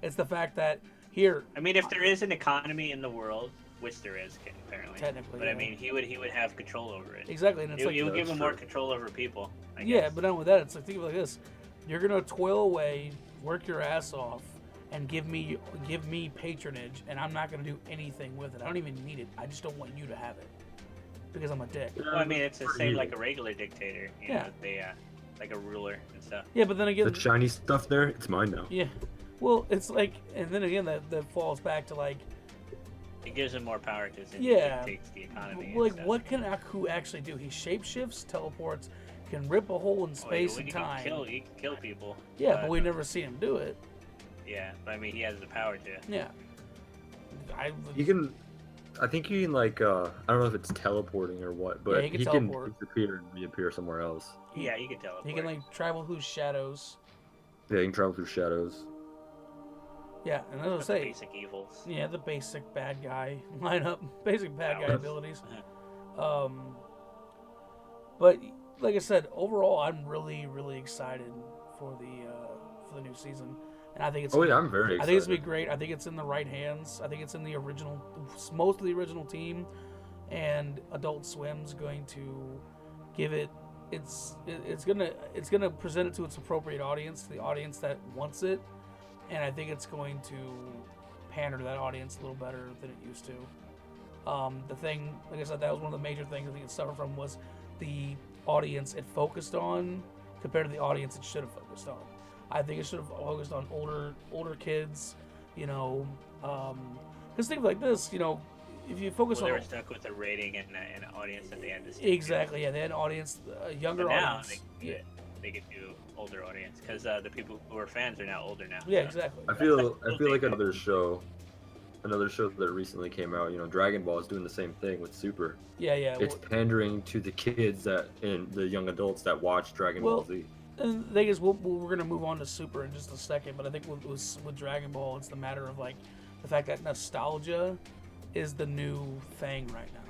It's the fact that here. I mean, if there is an economy in the world, which there is apparently, technically, but I mean, he would have control over it. Exactly, and it's you would give him more control over people. I guess. Yeah, but not with that. It's like, think of it like this: you're gonna toil away, work your ass off, and give me patronage, and I'm not gonna do anything with it. I don't even need it. I just don't want you to have it because I'm a dick. Well, I mean, it's the same like a regular dictator. You know, they like a ruler and stuff. Yeah, but then again, the shiny stuff there, it's mine now. Yeah, well, it's like, and then again, that falls back to like. It gives him more power because it dictates the economy. Like, what can Aku actually do? He shapeshifts, teleports, can rip a hole in space and time. He can kill people. Yeah, but we've never seen him do it. Yeah, but I mean, he has the power to. Yeah. I think you can like I don't know if it's teleporting or what, but he can disappear and reappear somewhere else. Yeah, he can teleport. He can like travel through shadows. Yeah, he can travel through shadows. Yeah, and as I was saying, basic evils. Yeah, the basic bad guy lineup, basic bad guy abilities. But like I said, overall, I'm really, really excited for the new season, and I think it's. I'm very excited. I think it's gonna be great. I think it's in the right hands. I think it's in the original, most of the original team, and Adult Swim's going to give it. It's gonna present it to its appropriate audience, the audience that wants it. And I think it's going to pander to that audience a little better than it used to. The thing, like I said, that was one of the major things I think it suffered from was the audience it focused on compared to the audience it should have focused on. I think it should have focused on older kids, you know. Because things like this, you know, if you focus on... They were stuck with a rating and an audience at the end. Exactly, yeah. They had an audience, a younger audience. They get to older audience because the people who are fans are now older now. Yeah, exactly. I feel like another show that recently came out, you know, Dragon Ball is doing the same thing with Super. Yeah. It's pandering to the kids and the young adults that watch Dragon Ball Z. And the thing is, we're gonna move on to Super in just a second, but I think with Dragon Ball, it's the matter of like the fact that nostalgia is the new thing right now.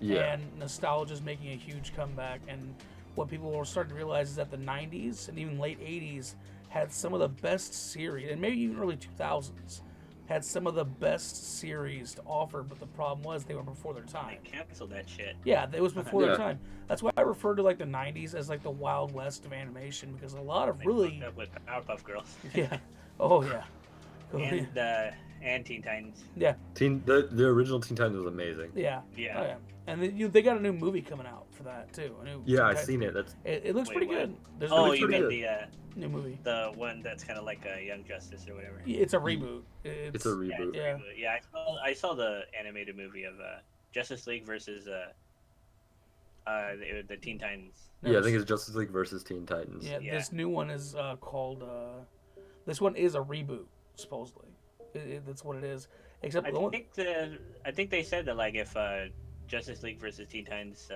Yeah. And nostalgia is making a huge comeback. And what people are starting to realize is that the 90s and even late 80s had some of the best series, and maybe even early 2000s, had some of the best series to offer, but the problem was they were before their time. They canceled that shit. Yeah, it was before their Yeah. time. That's why I refer to like the 90s as like the Wild West of animation, because a lot of They really... fucked up with Powerpuff Girls. Yeah. Oh, yeah. Oh, And Teen Titans. yeah. The original Teen Titans was amazing. Yeah. Yeah. Oh, yeah. And then, they got a new movie coming out for that, too. A new Yeah, Teen I've Titans seen movie. it. That's It looks Wait, pretty what? good. There's Oh, looks you pretty mean good. new movie. the one that's kind of like a Young Justice or whatever. It's a reboot. it's a Yeah, reboot. it's a Yeah. reboot. Yeah, I saw the animated movie of Justice League versus the Teen Titans. Yeah, I think it's Justice League versus Teen Titans. Yeah, Yeah. this new one is called. This one is a reboot, supposedly. That's what it is. Except I think they said that like if Justice League versus Teen Titans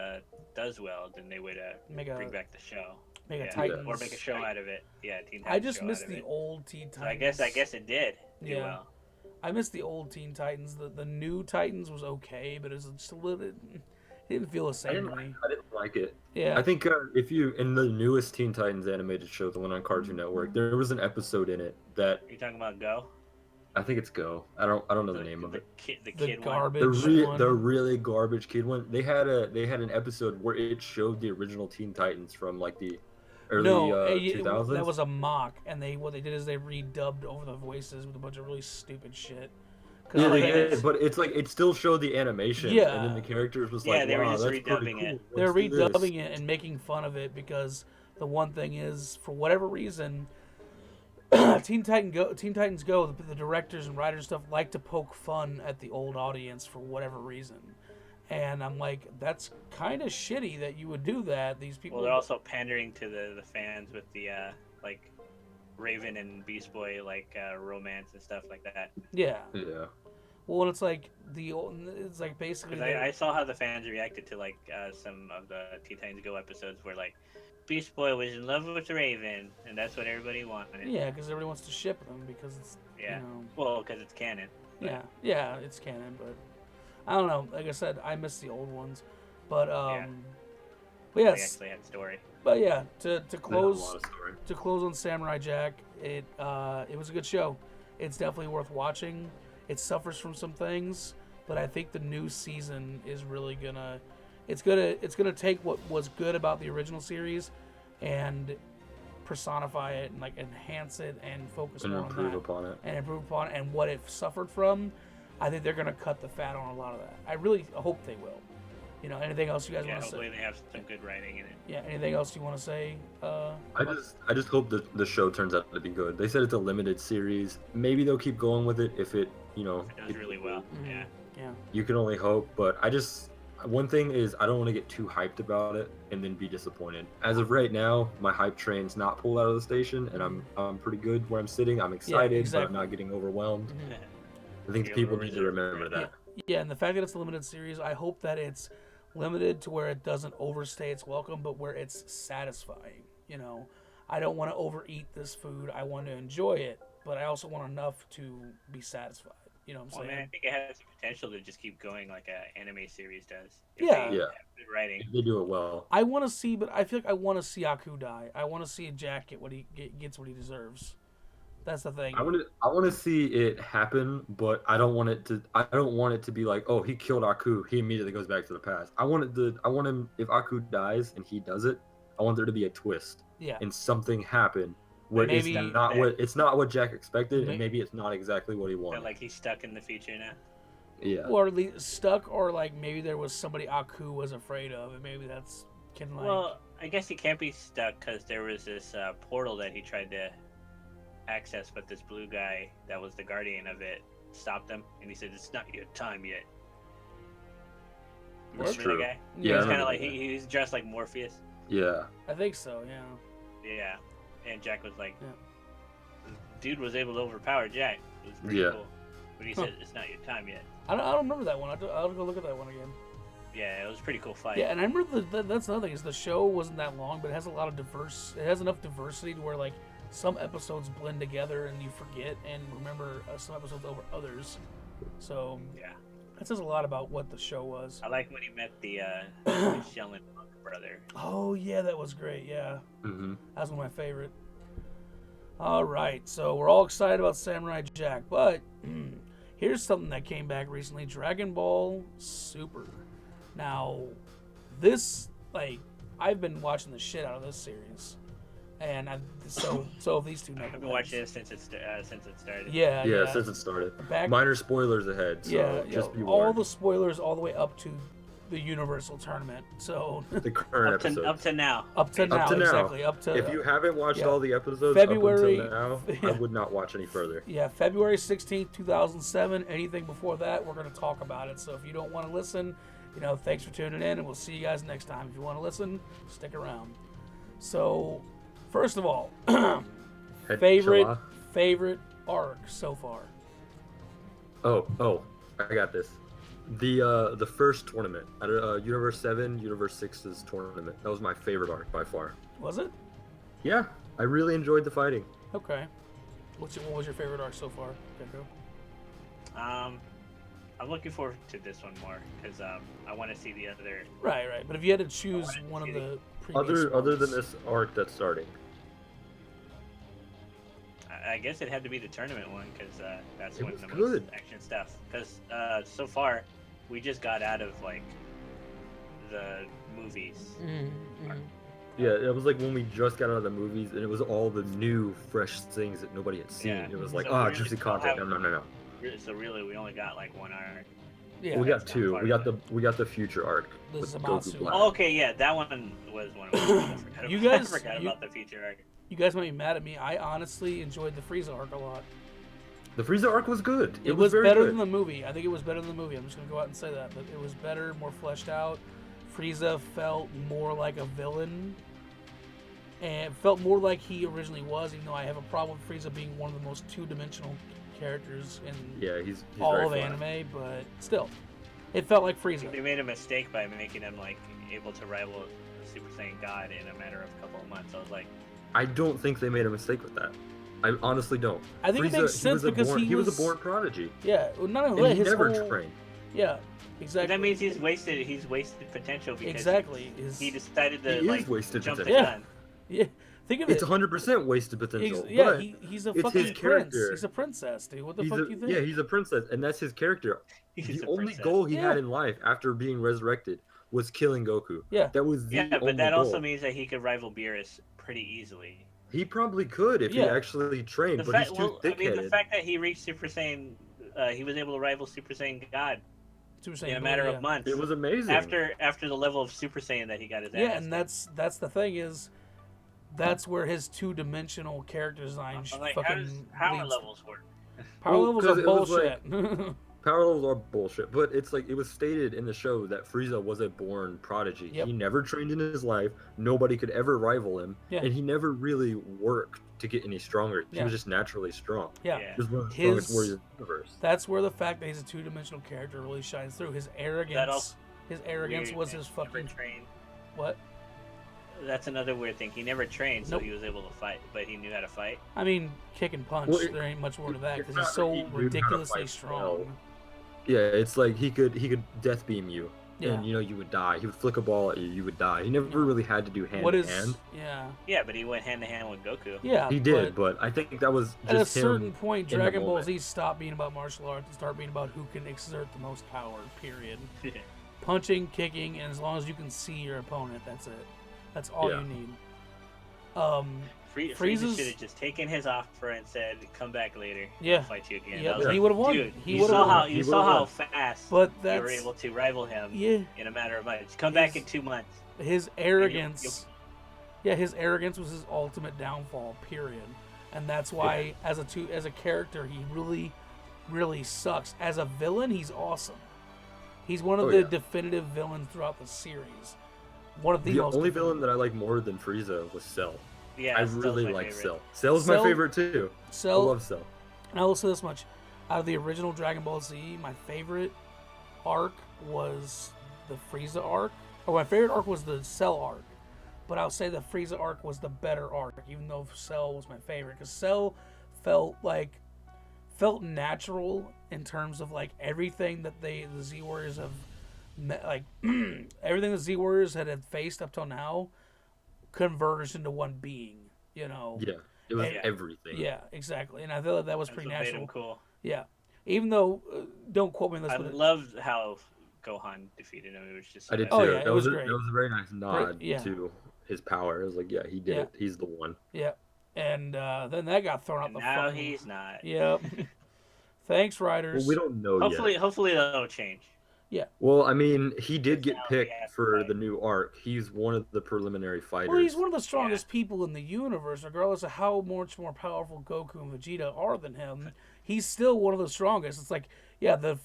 does well, then they would bring back the show. Make a Yeah. Titans. Or make a show out of it. Yeah, Teen Titans. I just show miss out of the it. old Teen So Titans. I guess it did do Yeah. well. I miss the old Teen Titans. The new Titans was okay, but it was just a little. It didn't feel the I same didn't, to me. I didn't like it. Yeah. I think if you in the newest Teen Titans animated show, the one on Cartoon Network, there was an episode in it that Are you talking about Go? I think it's Go. I don't know the name of it. The the kid one. garbage one. The really garbage kid one. They had an episode where it showed the original Teen Titans from like the early No, 2000s. that was a mock, and what they did is they redubbed over the voices with a bunch of really stupid shit. 'Cause, Yeah, like, they did, but it's like it still showed the animation, Yeah. and then the characters was Yeah, like, they were wow, just that's pretty redubbing cool. it. they're Let's do this." redubbing it and making fun of it because the one thing is, for whatever reason, Teen Titans Go, the directors and writers and stuff like to poke fun at the old audience for whatever reason. And I'm like, that's kind of shitty that you would do that. These people. Well, they're also pandering to the fans with the like Raven and Beast Boy like romance and stuff like that. Yeah. Yeah. Well, and it's like it's like basically. Because I saw how the fans reacted to like some of the Teen Titans Go episodes where like Beast Boy was in love with Raven, and that's what everybody wanted. Yeah, because everybody wants to ship them because it's Yeah. You know, Well, because it's canon. yeah, it's canon, but I don't know. Like I said, I miss the old ones, but but They yes, actually had story. but yeah. To They had a close lot of story. to close on Samurai Jack, it was a good show. It's definitely worth watching. It suffers from some things, but I think the new season is really gonna take what was good about the original series and personify it and like enhance it and focus And more on improve that upon it. and improve upon it and what it suffered from. I think they're gonna cut the fat on a lot of that. I really hope they will. You know, anything else you guys Yeah, want to say? hopefully they have some good writing in it. Yeah, anything else you want to say? I just hope that the show turns out to be good. They said it's a limited series. Maybe they'll keep going with it if it, It does really well. Mhm. Yeah. Yeah. You can only hope, but one thing is I don't want to get too hyped about it and then be disappointed. As of right now, my hype train's not pulled out of the station, and I'm pretty good where I'm sitting. I'm excited, exactly. but I'm not getting overwhelmed. Mhm. I think the You're people over need to there. remember that. Yeah, and the fact that it's a limited series, I hope that it's limited to where it doesn't overstay its welcome, but where it's satisfying. You know, I don't want to overeat this food. I want to enjoy it, but I also want enough to be satisfied. You know what I'm Well, saying? man, I think it has the potential to just keep going like an anime series does. Yeah. They Yeah. have good writing. If they do it well. I want to see, but I feel like I want to see Aku die. I want to see Jack get what he gets what he deserves. That's the thing. I want to see it happen, but I don't want it to be like, oh, he killed Aku, he immediately goes back to the past. I want him, if Aku dies and he does it, I want there to be a twist Yeah. and something happen where Maybe it's not what Jack expected, May- and maybe it's not exactly what he Feel wanted. like he's stuck in the future now. Yeah. Or at least stuck, or like maybe there was somebody Aku was afraid of, and maybe that's can like. Well, I guess he can't be stuck because there was this portal that he tried to access, but this blue guy that was the guardian of it stopped him, and he said, "It's not your time yet." That's Remember true. that guy? Yeah, He I was kind remember of like that. he's dressed like Morpheus. Yeah. I think so. Yeah. Yeah, and Jack was like, Yeah. dude was able to overpower Jack. It was pretty Yeah. cool. But he said, "It's not your time yet." I don't remember that one. I'll go look at that one again. Yeah, it was a pretty cool fight. Yeah, and I remember that's another thing is the show wasn't that long, but it has a lot of It has enough diversity to where like some episodes blend together and you forget and remember some episodes over others. So Yeah. that says a lot about what the show was. I like when he met the Sheldon Monk brother. Oh yeah, that was great. Yeah, Mm-hmm. that was one of my favorite. All right, so we're all excited about Samurai Jack, but here's something that came back recently: Dragon Ball Super. Now, this I've been watching the shit out of this series, and so have these two. I've been watching it since it started. Yeah, Since it started. Back, Minor spoilers ahead, so just be all warned. the spoilers all the way up to the Universal Tournament. So The current episode. Up to now. Exactly. Up to if you haven't watched all the episodes February, up until now, I would not watch any further. Yeah, February 16th, 2007. Anything before that, we're going to talk about it. So if you don't want to listen, thanks for tuning in, and we'll see you guys next time. If you want to listen, stick around. So, first of all, favorite arc so far. Oh, I got this. The first tournament, Universe 7, Universe 6's tournament. That was my favorite arc by far. Was it? Yeah, I really enjoyed the fighting. Okay. What was your favorite arc so far, Gecko? I'm looking forward to this one more because I want to see the other. Right. But if you had to choose one of the previous other than this arc that's starting. I guess it had to be the tournament one because that's when the most good action stuff. Because so far, we just got out of the movies. Mm-hmm. Yeah, it was like when we just got out of the movies, and it was all the new, fresh things that nobody had seen. Yeah. It was like, So really juicy content. No. So really, we only got one arc. Yeah, we got two. We got the future arc. The with Zamasu. Goku Black. Oh, okay, yeah, that one was one of them. I forgot about the future arc. You guys might be mad at me. I honestly enjoyed the Frieza arc a lot. The Frieza arc was good. It was very better good. than the movie. I think it was better than the movie. I'm just gonna go out and say that. But it was better, more fleshed out. Frieza felt more like a villain, and felt more like he originally was. Even though I have a problem with Frieza being one of the most two-dimensional characters in he's all very of flat. anime, but still, it felt like Frieza. They made a mistake by making him able to rival Super Saiyan God in a matter of a couple of months. I was like, I don't think they made a mistake with that. I honestly don't. I think it makes sense because he was a born prodigy. Yeah, not only And that, he his never whole, trained. Yeah, exactly. that means he's wasted potential because Exactly. he decided to He is wasted jump the potential. gun. Yeah, think of It's it. 100% wasted potential. but He's a it's fucking his prince. character. He's a princess, dude. What the he's fuck do you think? Yeah, he's a princess, and that's his character. He's the a only princess. goal he had Yeah. in life after being resurrected was killing Goku. Yeah. That was the Yeah, only but that goal. also means that he could rival Beerus pretty easily. He probably could if he Yeah. actually trained, but he's too thick-headed. The fact that he reached Super Saiyan, he was able to rival Super Saiyan God Super Saiyan in a Blue, matter yeah. of months. It was amazing. After the level of Super Saiyan that he got his ass. Yeah, and that's the thing is, that's where his two-dimensional character design like, fucking how does power leads. levels work? Power Well, levels 'cause are it was bullshit. Power levels are bullshit, but it's like it was stated in the show that Frieza was a born prodigy. Yep. He never trained in his life. Nobody could ever rival him, Yeah. and he never really worked to get any stronger. He Yeah. was just naturally strong. Yeah. Yeah. He was one of the His- strongest warriors in the universe. That's where the fact that he's a two-dimensional character really shines through. His arrogance. His arrogance Weird was thing. his He never fucking trained. what? That's another weird thing. He never trained, so Nope. he was able to fight, but he knew how to fight. I mean, kick and punch. Well, there ain't much more to that it's because not he's so that he knew how to ridiculously fight strong. well. Yeah, it's like he could death beam you, Yeah. and you would die. He would flick a ball at you, you would die. He never really had to do hand What to is? hand. Yeah. Yeah, but he went hand to hand with Goku. Yeah. He did, but I think that was At a just certain him. point, in the Dragon Ball moment. Z stopped being about martial arts and started being about who can exert the most power. Period. Punching, kicking, and as long as you can see your opponent, that's it. That's all Yeah. you need. Frieza Frieza's- should have just taken his offer and said, "Come back later. Yeah. I'll fight you again." Yeah, I was he like, would've won. Dude, He you would've saw won. how He you would've saw how won. fast But you were that's able to rival him yeah. in a matter of months. Come back in 2 months. His arrogance. Yeah, his arrogance was his ultimate downfall. Period. And that's why, as a character, he really, really sucks. As a villain, he's awesome. He's one of Oh, the yeah. definitive villains throughout the series. One of the The most only definitive. villain that I like more than Frieza was Cell. Yeah, I Cell's really my like favorite. Cell. Cell's my Cell- favorite too. I Cell, love Cell. and I will say this much: out of the original Dragon Ball Z, my favorite arc was the Frieza arc. Or my favorite arc was the Cell arc. but I'll say the Frieza arc was the better arc, even though Cell was my favorite, because Cell felt natural in terms of like everything that the Z Warriors have like everything the Z Warriors had faced up till now converged into one being, you know. Yeah, it was everything. Yeah, exactly, and I feel like that was pretty natural. Made him cool. Yeah, even though don't quote me on this. I loved how Gohan defeated him. It was just. I did too. Oh yeah, that was great. That was a very nice nod to his power. It was like, yeah, he did it. He's the one. Yeah, and then that got thrown out the. Now he's not. Yep. Thanks, writers. Well, we don't know yet. Hopefully that'll change. Yeah. Well, I mean, he did get picked for the new arc. He's one of the preliminary fighters. Well, he's one of the strongest people in the universe, regardless of how much more powerful Goku and Vegeta are than him. He's still one of the strongest. It's like, yeah, the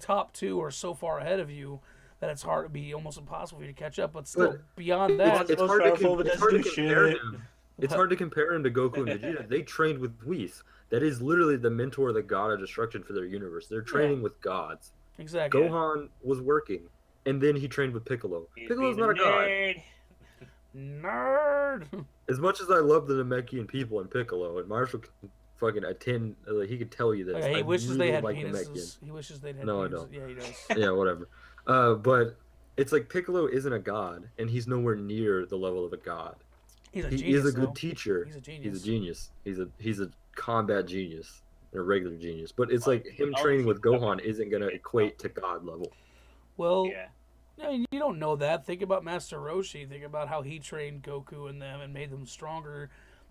top two are so far ahead of you that it's hard to be almost impossible for you to catch up. But still, beyond that, it's hard to compare him. It's hard to compare him to Goku and Vegeta. They trained with Whis. That is literally the mentor, the god of destruction for their universe. They're training with gods. Exactly. Gohan was working, and then he trained with Piccolo. Piccolo's not a god. Nerd. As much as I love the Namekian people and Piccolo, and Marshall can fucking attend, he could tell you this. He wishes they had like penises. Namekian. He wishes they'd had No, penises. I don't. Yeah, he does. Yeah, whatever. But it's like Piccolo isn't a god, and he's nowhere near the level of a god. He's a genius. He is a good teacher. He's a genius. He's a genius. He's a combat genius, and a regular genius. But it's like him training with Gohan isn't gonna equate to god level. Well, you don't know that. Think about Master Roshi. Think about how he trained Goku and them and made them stronger.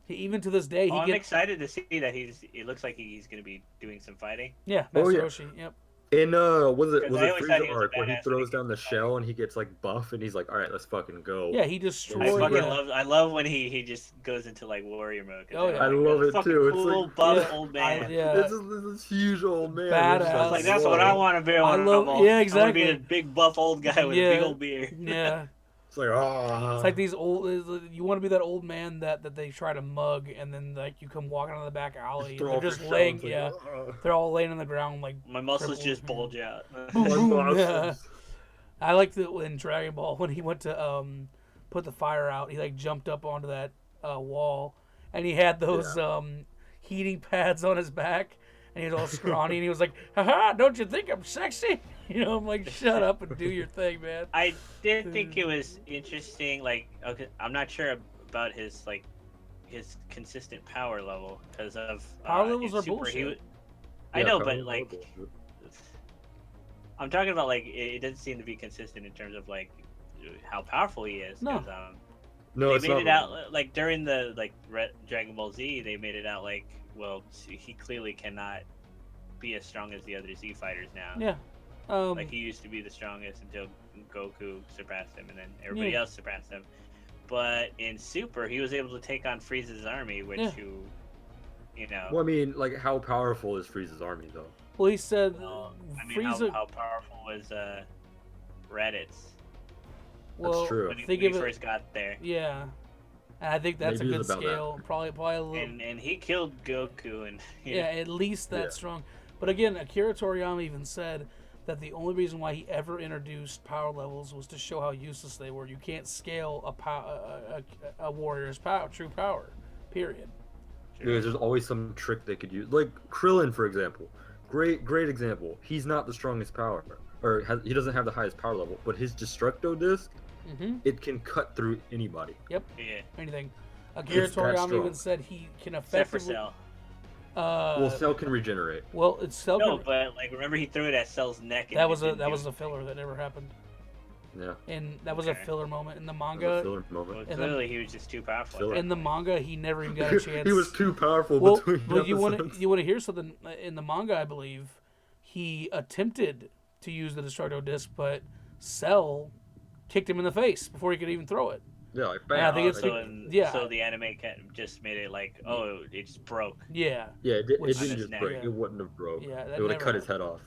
Even to this day, I'm excited to see that it looks like he's gonna be doing some fighting. Yeah, Master Roshi. Yep. In was it Frieza arc where he throws down the shell and he gets like buff and he's like, all right, let's fucking go. Yeah, he destroyed. I love when he just goes into like warrior mode. Oh yeah, I love it too. Cool, it's like buff old man. This huge old man. Badass. Like that's what I want to be. Yeah, exactly. I want to be a big buff old guy with a big old beard. Yeah. It's like It's like these old. You want to be that old man that they try to mug, and then like you come walking out of the back alley. And they're just laying. Like, they're all laying on the ground like. My muscles just bulge out. I like that in Dragon Ball when he went to put the fire out. He like jumped up onto that wall, and he had those heating pads on his back, and he was all scrawny, and he was like, "Haha! Don't you think I'm sexy?" You know, I'm like, shut up and do your thing, man. I did think it was interesting. Like, okay, I'm not sure about his consistent power level because of power levels are bullshit. I know, but like, I'm talking about like it doesn't seem to be consistent in terms of like how powerful he is. No, no, they made it out like during the Dragon Ball Z. They made it out like, well, he clearly cannot be as strong as the other Z fighters now. Yeah. Like he used to be the strongest until Goku surpassed him, and then everybody else surpassed him. But in Super, he was able to take on Frieza's army, which you know. Well, I mean, like, how powerful is Frieza's army, though? Well, he said Frieza. How powerful was Raditz? Well, that's true. When he first got there. Yeah. And I think that's a good scale. Probably a little. And he killed Goku, and at least that strong. But again, Akira Toriyama even said that the only reason why he ever introduced power levels was to show how useless they were. You can't scale a warrior's true power, period. Because there's always some trick they could use. Like Krillin, for example. Great example. He's not the strongest power, he doesn't have the highest power level, but his Destructo Disc, it can cut through anybody. Yep. Yeah. Anything. Akira Toriyama even said he can effectively... Well, Cell can regenerate. Well, it's Cell. No, but like remember he threw it at Cell's neck. And that was a filler that never happened. Yeah. And that was a filler moment in the manga. Filler moment. Well, clearly, he was just too powerful. In the manga, he never even got a chance. He was too powerful. Well, between you want to hear something? In the manga, I believe he attempted to use the Destructo Disc, but Cell kicked him in the face before he could even throw it. Yeah, like bam. I think it's so the anime just made it like, oh, it just broke. Yeah. Yeah, it didn't just break. Yeah. It wouldn't have broke. Yeah, it would have cut his head off.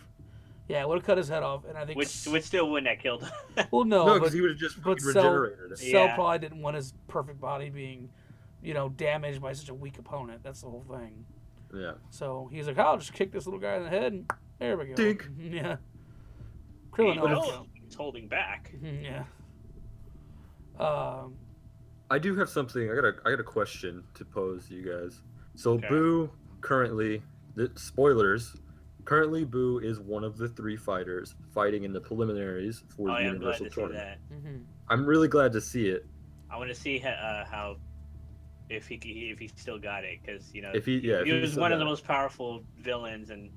Yeah, it would have cut his head off, and I think which still wouldn't have killed him. Well, no, because he would have just regenerated it. Cell probably didn't want his perfect body being, damaged by such a weak opponent. That's the whole thing. Yeah. So he's like, I'll just kick this little guy in the head, and there we go. Dink. Yeah. Krillin he's holding back. Yeah. I do have something. I got a question to pose to you guys. So Okay. Boo currently, spoilers. Currently, Boo is one of the 3 fighters fighting in the preliminaries for Oh, the yeah, I'm glad Universal to see Tournament. that. Mm-hmm. I'm really glad to see it. I want to see how if he still got it, because If he was still one of got the it. most powerful villains, and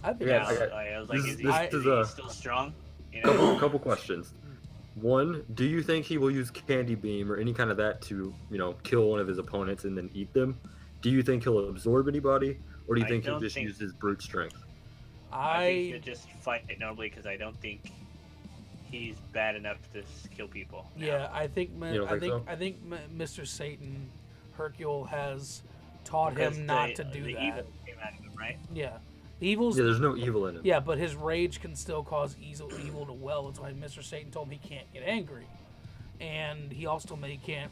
I think Yeah, I was like, this is is he a still strong? You know? couple questions. One, do you think he will use Candy Beam or any kind of that to, kill one of his opponents and then eat them? Do you think he'll absorb anybody, or do you I think he'll don't just think- use his brute strength? I think he'll just fight normally, because I don't think he's bad enough to kill people. now. Yeah, I think You don't think so? I think Mr. Satan Hercule has taught Because him not to do the that. evil came out of him, right? Yeah, the evil's Yeah, there's no evil in him. yeah, but his rage can still cause evil to well. That's why Mr. Satan told him he can't get angry, and he also told him that he can't.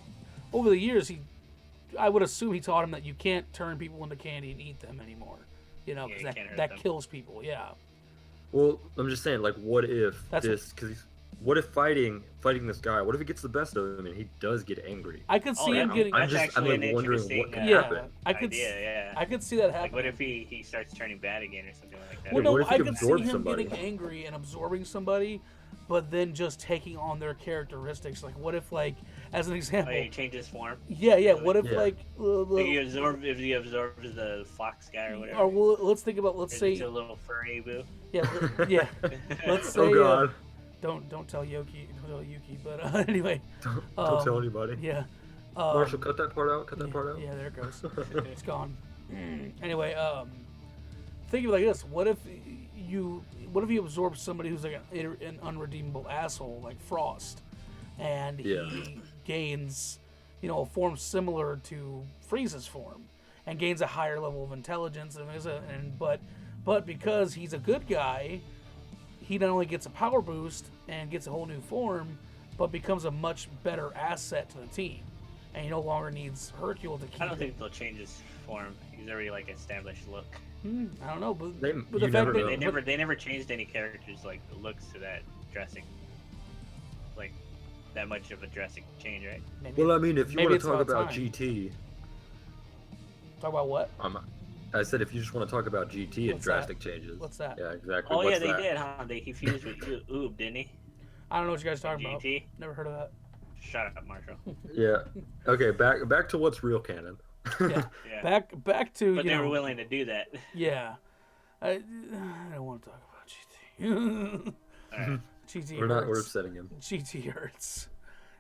Over the years, I would assume he taught him that you can't turn people into candy and eat them anymore. You know, Yeah, because you can't hurt that them. kills people. Yeah. Well, I'm just saying, like, what if That's what if fighting this guy? What if he gets the best of him and he does get angry? I could see Oh, him yeah, getting. I'm that's just- I'm, actually like, an wondering interesting what could yeah, happen. I could. idea, yeah. I could see that happening. Like, what if he starts turning bad again or something like that? Well, Yeah, no, what if he I could see absorbs him somebody? getting angry and absorbing somebody, but then just taking on their characteristics. Like, what if, like, as an Oh, example, yeah, he changes form. yeah. What if, Yeah. like, If he absorbs the fox guy or whatever. or well, let's think about, let's Turns say, into a little furry boo. yeah, yeah. Let's say, Oh God! don't tell Yuki, but anyway, Don't tell anybody. yeah. Marshall, cut that part out. Cut that yeah, part out. Yeah, there it goes. It's gone. Anyway, think of it like this: what if you absorb somebody who's like an unredeemable asshole like Frost, and Yeah. he gains, a form similar to Frieza's form, and gains a higher level of intelligence, but because he's a good guy, he not only gets a power boost and gets a whole new form, but becomes a much better asset to the team, and he no longer needs Hercule to keep. I don't it. think they'll change his form. He's already like established look. I don't know, but, They- but you the fact never that know. They never changed any characters like looks to that dressing. Like that much of a drastic change, right? maybe, Well, I mean, if you maybe want it's to talk about about time. GT, talk about what? I said if you just want to talk about GT and What's drastic changes. What's that? Yeah, exactly. Oh yeah, What's they that? did, huh? He fused with Oob, didn't he? I don't know what you guys are talking about. GT. Never heard of that. Shut up, Marshall. Yeah. Okay, back to what's real canon. Yeah. Yeah. Back to But you they know. were willing to do that. Yeah. I don't want to talk about GT. Alright. GT We're hurts. upsetting him. GT hurts.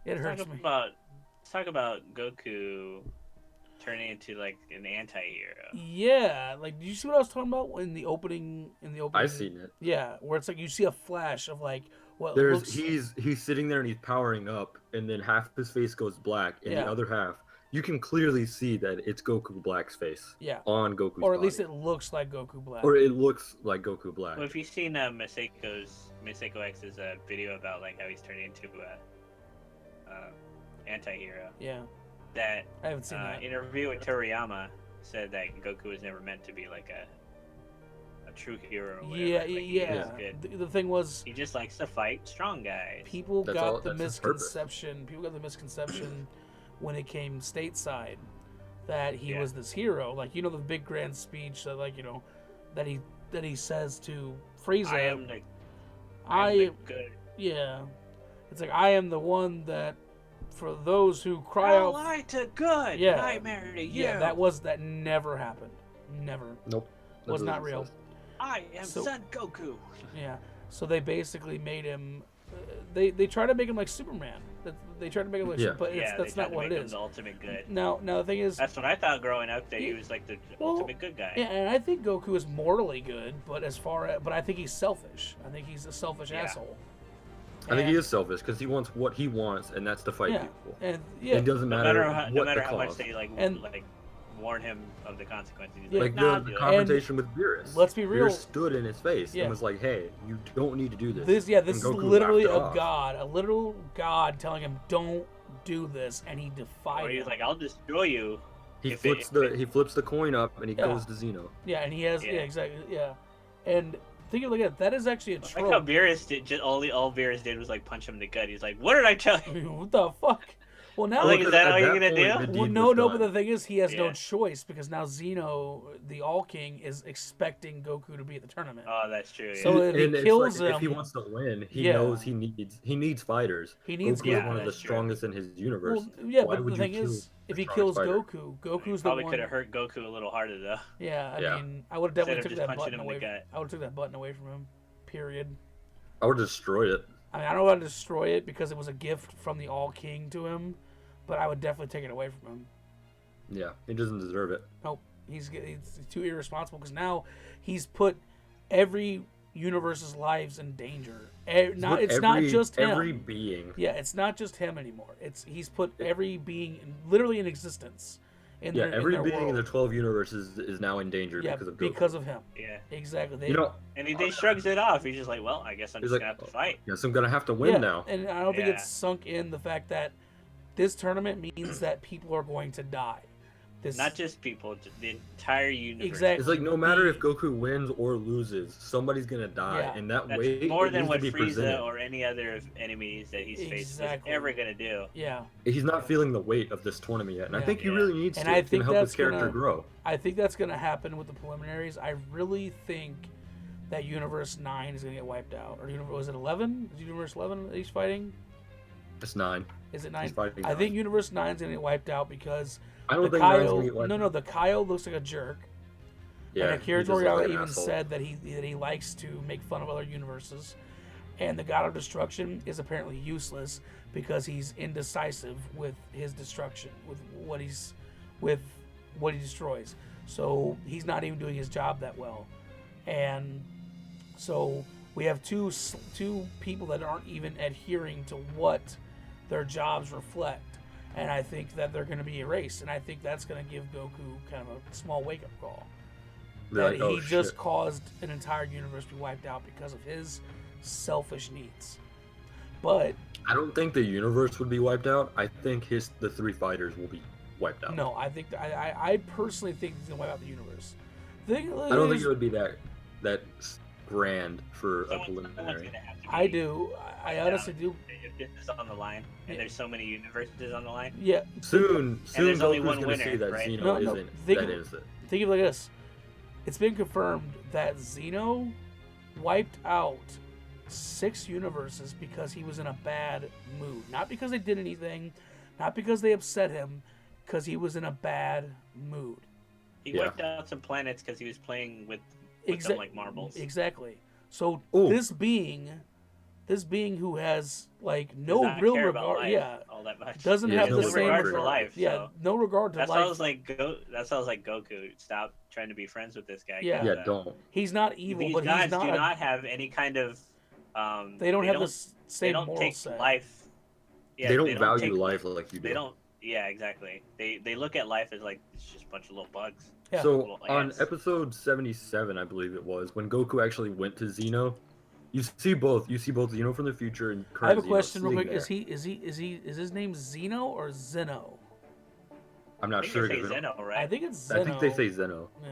It hurts me. Let's talk about Goku turning into like an anti-hero. Yeah, like did you see what I was talking about in the opening? I've seen it. Yeah, where it's like you see a flash of like what There's looks. he's sitting there and he's powering up, and then half of his face goes black, and Yeah. the other half you can clearly see that it's Goku Black's face. Yeah. On Goku's Or at body. least it looks like Goku Black. Or it looks like Goku Black. Well, if you've seen Masako X's video about like how he's turning into a anti-hero, Yeah, that I haven't seen that. interview with Toriyama said that Goku was never meant to be like a true hero. Or whatever. Yeah, Like, he yeah. was good. The thing was, He just likes to fight strong guys. people That's got all- the that's his purpose. misconception. People got the misconception when it came stateside that he Yeah. was this hero. Like the big grand speech that that he says to Frieza. I am the I good. yeah. It's like I am the one that for those who cry out. Ally to good. Yeah. Nightmare to you. Yeah, that never happened. Never. Nope. Was That's not what it real. says. I am So- Son Goku. Yeah. So they basically made him. They try to make him like Superman. They try to make him like, Yeah. but Yeah, that's they tried not to what make it him is. the ultimate good. Now the thing is, That's what I thought growing up, that he Yeah. was like the Well, ultimate good guy. yeah, and I think Goku is morally good, but but I think he's selfish. I think he's a selfish Yeah. asshole. I think he And- is selfish because he wants what he wants, and that's to fight Yeah, people. and yeah, It doesn't No matter, matter how, what no matter the how much cause. they And- warn him of the consequences. He's Yeah. Like nah, the dude. confrontation with Beerus. let's be real. Beerus stood in his face Yeah. and was like, "Hey, you don't need to do this." this And is Goku literally laughed it a off. god, a literal god telling him don't do this, and he Or defied he him. was like, I'll destroy you. He if flips it- he flips the coin up and he Yeah. goes to Zeno. Yeah, and he has Yeah. exactly and think of it like that is actually a Like how trope. Beerus did, all Beerus did was like punch him in the gut. He's like, what did I tell you? What the fuck? Well, now Like, is because that at all you're that gonna point, do? the well, deed no, was no. But done. the thing is, he has no Yeah. choice because now Zeno, the All King, is expecting Goku to be at the tournament. Oh, that's true. Yeah. So if he And it's kills like, if he him- wants to win, he Yeah. knows he needs fighters. He needs Goku is Yeah, one of the that's true. strongest in his universe. Well, yeah, Why but would the you thing kill is, if the he kills strongest fighter? Goku's the Probably one. could have hurt Goku a little harder though. Yeah, I Yeah. mean, I would have Instead definitely of took just that punching button him in the away. gut. I would have took that button away from him. Period. I would destroy it. I mean, I don't know how to destroy it because it was a gift from the All King to him, but I would definitely take it away from him. Yeah, he doesn't deserve it. Nope, he's too irresponsible because now he's put every universe's lives in danger. It's not just him. Every being. Yeah, it's not just him anymore. He's put every being literally in existence. Every being world. in the 12 universes is now in danger Yeah, because of Goku. because of him. Yeah. Exactly. And he shrugs it off. He's just like, well, I guess I'm He's just like, gonna have to fight. Yes, I'm gonna have to win now. And I don't think Yeah. it's sunk in the fact that this tournament means that people are going to die. Not just people, the entire universe. Exactly. It's like no matter if Goku wins or loses, somebody's gonna die, Yeah. and that That's way more it than needs what to be presented. Frieza or any other enemies that he's faced Exactly. is ever gonna do. Yeah. He's not feeling the weight of this tournament yet, and I Yeah. think he Yeah. really needs And to. I It's gonna think help his that's character gonna- grow. I think that's going to happen with the preliminaries. I really think that Universe 9 is going to get wiped out. Or was it 11? Is Universe 11 that he's fighting? It's 9. Is it 9? He's fighting I 9. think Universe 9 is going to get wiped out because I don't the think 9's Kyle... gonna get wiped. No, the Kyle looks like a jerk. Yeah, And Akira he does look Toriyama like an even asshole. said that he likes to make fun of other universes. And the God of Destruction is apparently useless because he's indecisive with his destruction, with what he destroys. So he's not even doing his job that well. And so we have two people that aren't even adhering to what their jobs reflect. And I think that they're going to be erased. And I think that's going to give Goku kind of a small wake-up call. They're That like, oh, he just shit. caused an entire universe to be wiped out because of his selfish needs. But I don't think the universe would be wiped out. I think the 3 fighters will be wiped out. no, I think I personally think he's gonna wipe out the universe. I don't think it would be that grand for a Someone's preliminary. gonna have to I be do. I honestly do. If this is on the line, and there's so many universes on the line. Yeah. Soon there's only Goku's one gonna winner, see that right? Zeno No, isn't think that of- innocent. Think of it like this. It's been confirmed that Zeno wiped out 6 universes because he was in a bad mood. Not because they did anything, not because they upset him, because he was in a bad mood. He Yeah. wiped out some planets because he was playing with Exa- them like marbles. Exactly. So Ooh. this being who has like Does no not real care about regard, life yeah, all that much. doesn't Yeah, have no the no same regard regard for life. Yeah, So. no regard to That life. sounds like Goku. Stop trying to be friends with this guy. Yeah. 'cause, Yeah, don't. He's not evil, These but guys he's not. do not have any kind of. They don't have the They same don't moral take set. life. Yeah, they don't value take- life like you do. They don't. Yeah, exactly. They look at life as like it's just a bunch of little bugs. Yeah. So Little on ants. episode 77, I believe it was, when Goku actually went to Zeno, you see both Zeno from the future and current I have a Zeno question real sitting quick. there. Is his name Zeno or Zeno? I'm I not think sure. they say 'cause Zeno, right? I think it's Zeno. I think they say Zeno. Yeah.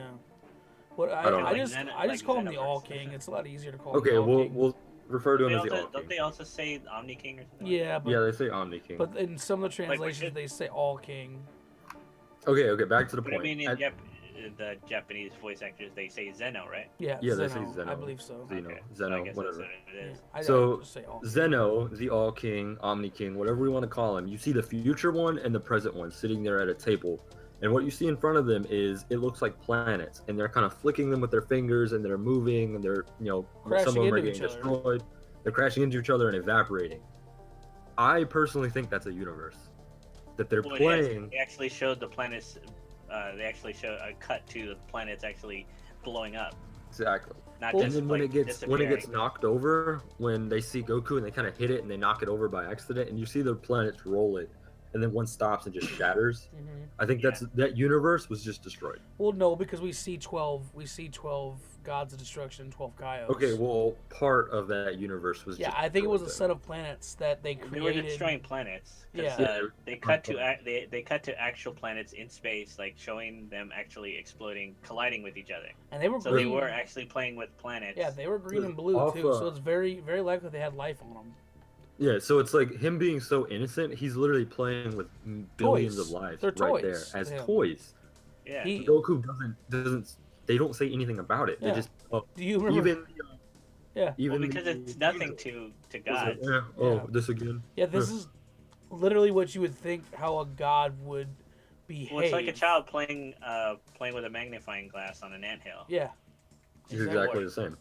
What I don't know. I Like just Zen- I just like call him the Xenoverse. All King. It's a lot easier to call him Okay, the All King. we'll refer to him They as the also- All don't King. they also say Omni King or something? Yeah, but Yeah, they say Omni King. but in some of the translations it- they say All King. Okay, back to the But point. I mean, At- the Japanese voice actors they say Zeno, right? Yeah, Yeah, they Zeno, say Zeno. I believe so. Zeno, Okay, Zeno, I guess whatever. That's what it Yeah, is. I So, just say All King. Zeno, the All King, Omni King, whatever we want to call him, you see the future one and the present one sitting there at a table. And what you see in front of them is, it looks like planets, and they're kind of flicking them with their fingers, and they're moving, and they're, Crashing some of them are into getting each other. destroyed. They're crashing into each other and evaporating. I personally think that's a universe. That they're Well, playing. They actually showed the planets. They actually showed a cut to the planets actually blowing up, Exactly. not Well, just And then when like, it gets disappearing. knocked over, when they see Goku and they kind of hit it and they knock it over by accident, and you see the planets roll it, and then one stops and just shatters. Mhm. I think that universe was just destroyed. Well, no, because we see 12 gods of destruction, 12 Kaios. Okay, well, part of that universe was. Yeah, just I think it was a destroyed set of planets that they They were created. destroying planets. 'Cause, Yeah. they cut to they cut to actual planets in space, like showing them actually exploding, colliding with each other. And they were So green. they were actually playing with planets. Yeah, they were green and blue Off, too. So it's very, very likely they had life on them. Yeah, so it's like him being so innocent, he's literally playing with billions Toys. of lives They're right toys there as to him. toys. Yeah. He, Goku doesn't they don't say anything about it. They Yeah. just do you remember? even Yeah. even Well, because the it's nothing Vegeta to was like, gods. Yeah. this again. Yeah, this is literally what you would think how a god would behave. Well, it's like a child playing with a magnifying glass on an anthill. Yeah. He's exactly the same.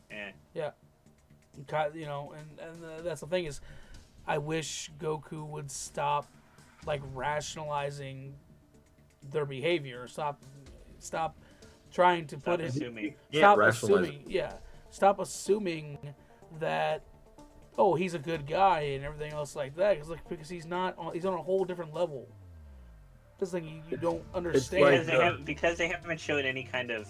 Yeah. Yeah. You know, and that's the thing is, I wish Goku would stop, like, rationalizing their behavior. Stop trying to put it. Assuming. Stop assuming. Yeah. Stop assuming that, oh, he's a good guy and everything else like that. Because he's not. He's on a whole different level. Just like you don't understand. like, because they haven't showed any kind of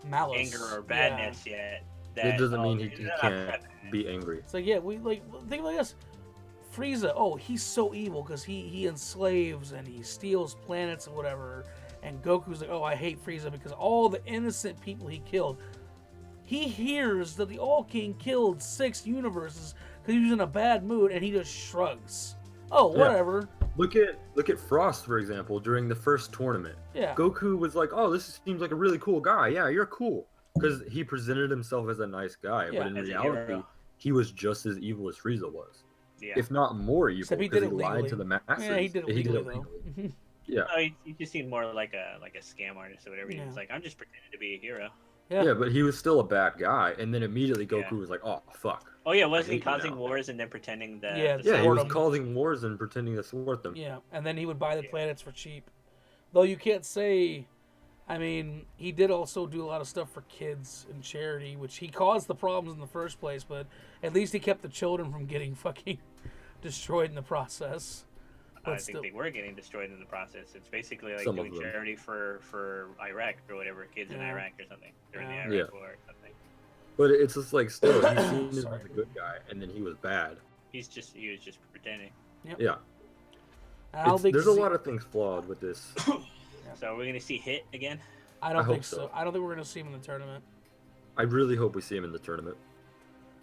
malice, anger or badness yet. That, it doesn't mean he can't be angry. It's like, yeah, we like think like this. Frieza, oh, he's so evil because he enslaves and he steals planets and whatever. And Goku's like, oh, I hate Frieza because all the innocent people he killed. He hears that the All King killed 6 universes because he was in a bad mood, and he just shrugs. Oh, whatever. Yeah. Look at Frost, for example, during the first tournament. Yeah. Goku was like, oh, this seems like a really cool guy. Yeah, you're cool. Because he presented himself as a nice guy, Yeah, but in as a reality, hero. he was just as evil as Frieza was. Yeah. If not more evil, Except he because did he it lied legally. to the masses. Yeah, he did it legally, though. Yeah. Oh, he just seemed more like a scam artist or whatever. Yeah. He was like, I'm just pretending to be a hero. Yeah, but he was still a bad guy, and then immediately Goku Yeah. was like, "Oh fuck." Oh yeah, wasn't he hate you causing now. wars and then pretending that? Yeah, the Yeah, he Thwart was him. causing wars and pretending to thwart them. Yeah, and then he would buy the Yeah. planets for cheap. Though you can't say, I mean, he did also do a lot of stuff for kids and charity, which he caused the problems in the first place, but at least he kept the children from getting fucking destroyed in the process. I But think still, they were getting destroyed in the process. It's basically like Some of doing them. charity for Iraq or whatever, kids in Yeah. Iraq or something during Yeah. the Iraq Yeah. War or something. But it's just like still, he's seen as Sorry. a good guy, and then he was bad. He was just pretending. Yeah, I don't think there's a Z- lot of things flawed with this. So we're gonna see Hit again. I don't I think hope so. so. I don't think we're gonna see him in the tournament. I really hope we see him in the tournament.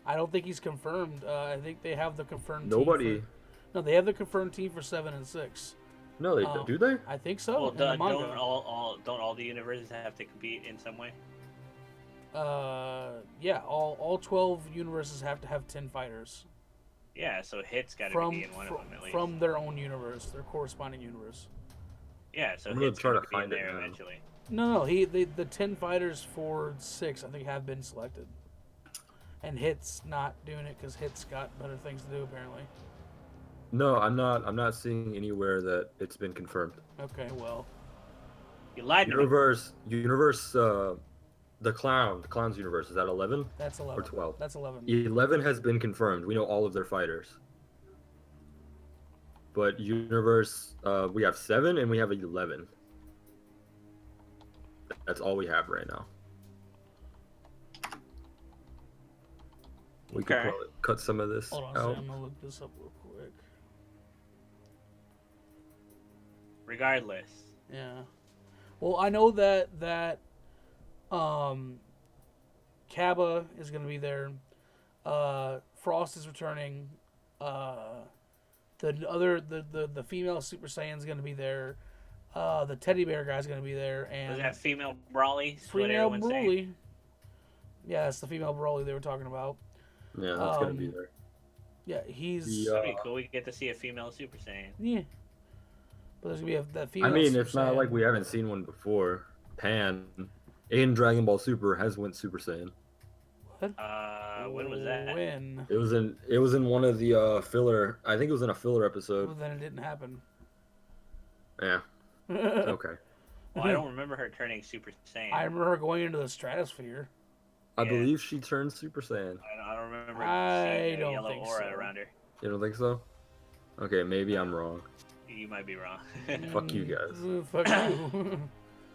I don't think he's confirmed. I think they have the confirmed. Nobody. Team no, they have the confirmed team for 7 and 6. No, they do they? I think so. Well, in the don't manga. all the universes have to compete in some way? Yeah, all 12 universes have to have 10 fighters Yeah, so Hit's got to from be in one of them at least. from their own universe, their corresponding universe. Yeah, so I'm gonna Hit's try got to to be in find it there now. eventually. No, the 10 fighters for 6 I think have been selected, and Hit's not doing it because Hit's got better things to do apparently. No, I'm not. I'm not seeing anywhere that it's been confirmed. Okay, well, You lied to me. Universe. The clown's universe is that 11 that's 11. or 12? That's 11. 11 has been confirmed. We know all of their fighters. But universe, we have 7 and we have 11. That's all we have right now. We could Okay. probably cut some of this Hold on a out. second, I'm gonna look this up real quick. Regardless. Yeah. Well, I know that Kaba is going to be there. Frost is returning. The female Super Saiyan is going to be there. The teddy bear guy's going to be there, Was and that female Brawly? What female everyone's saying. Broly. Yeah, it's the female Broly they were talking about. Yeah, that's gonna be Um, there. Yeah, he's The, That'd be cool. We get to see a female Super Saiyan. yeah. But there's gonna be that female. I mean, Super it's not Saiyan. like we haven't seen one before. Pan in Dragon Ball Super has went Super Saiyan. When was that? When? It was in one of the filler. I think it was in a filler Well, episode. then it didn't happen. Yeah. Okay. Well, I don't remember her turning Super Saiyan. I remember her going into the stratosphere. I Yeah. believe she turned Super Saiyan. I don't remember I seeing a don't yellow think aura so. around her. You don't think so? Okay, maybe I'm wrong. You might be wrong. Fuck you guys. Fuck you.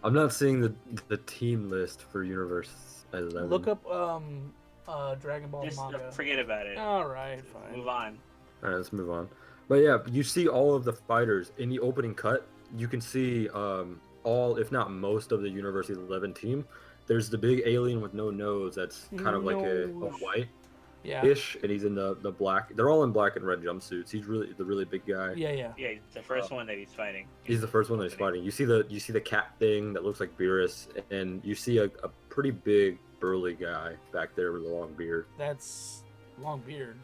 I'm not seeing the team list for Universe 11. Look up Dragon Ball Just manga. forget about it. All right, fine. Move on. Alright, let's move on. But yeah, you see all of the fighters in the opening cut. You can see all, if not most, of the Universe 11 team. There's the big alien with no nose that's kind of like a Nose. white. Yeah. ish, and he's in the black. They're all in black and red jumpsuits. He's really the really big guy. Yeah, yeah. Yeah, the first one that he's fighting. He's the first one that he's fighting. You see the cat thing that looks like Beerus, and you see a pretty big burly guy back there with a long beard. That's long beard.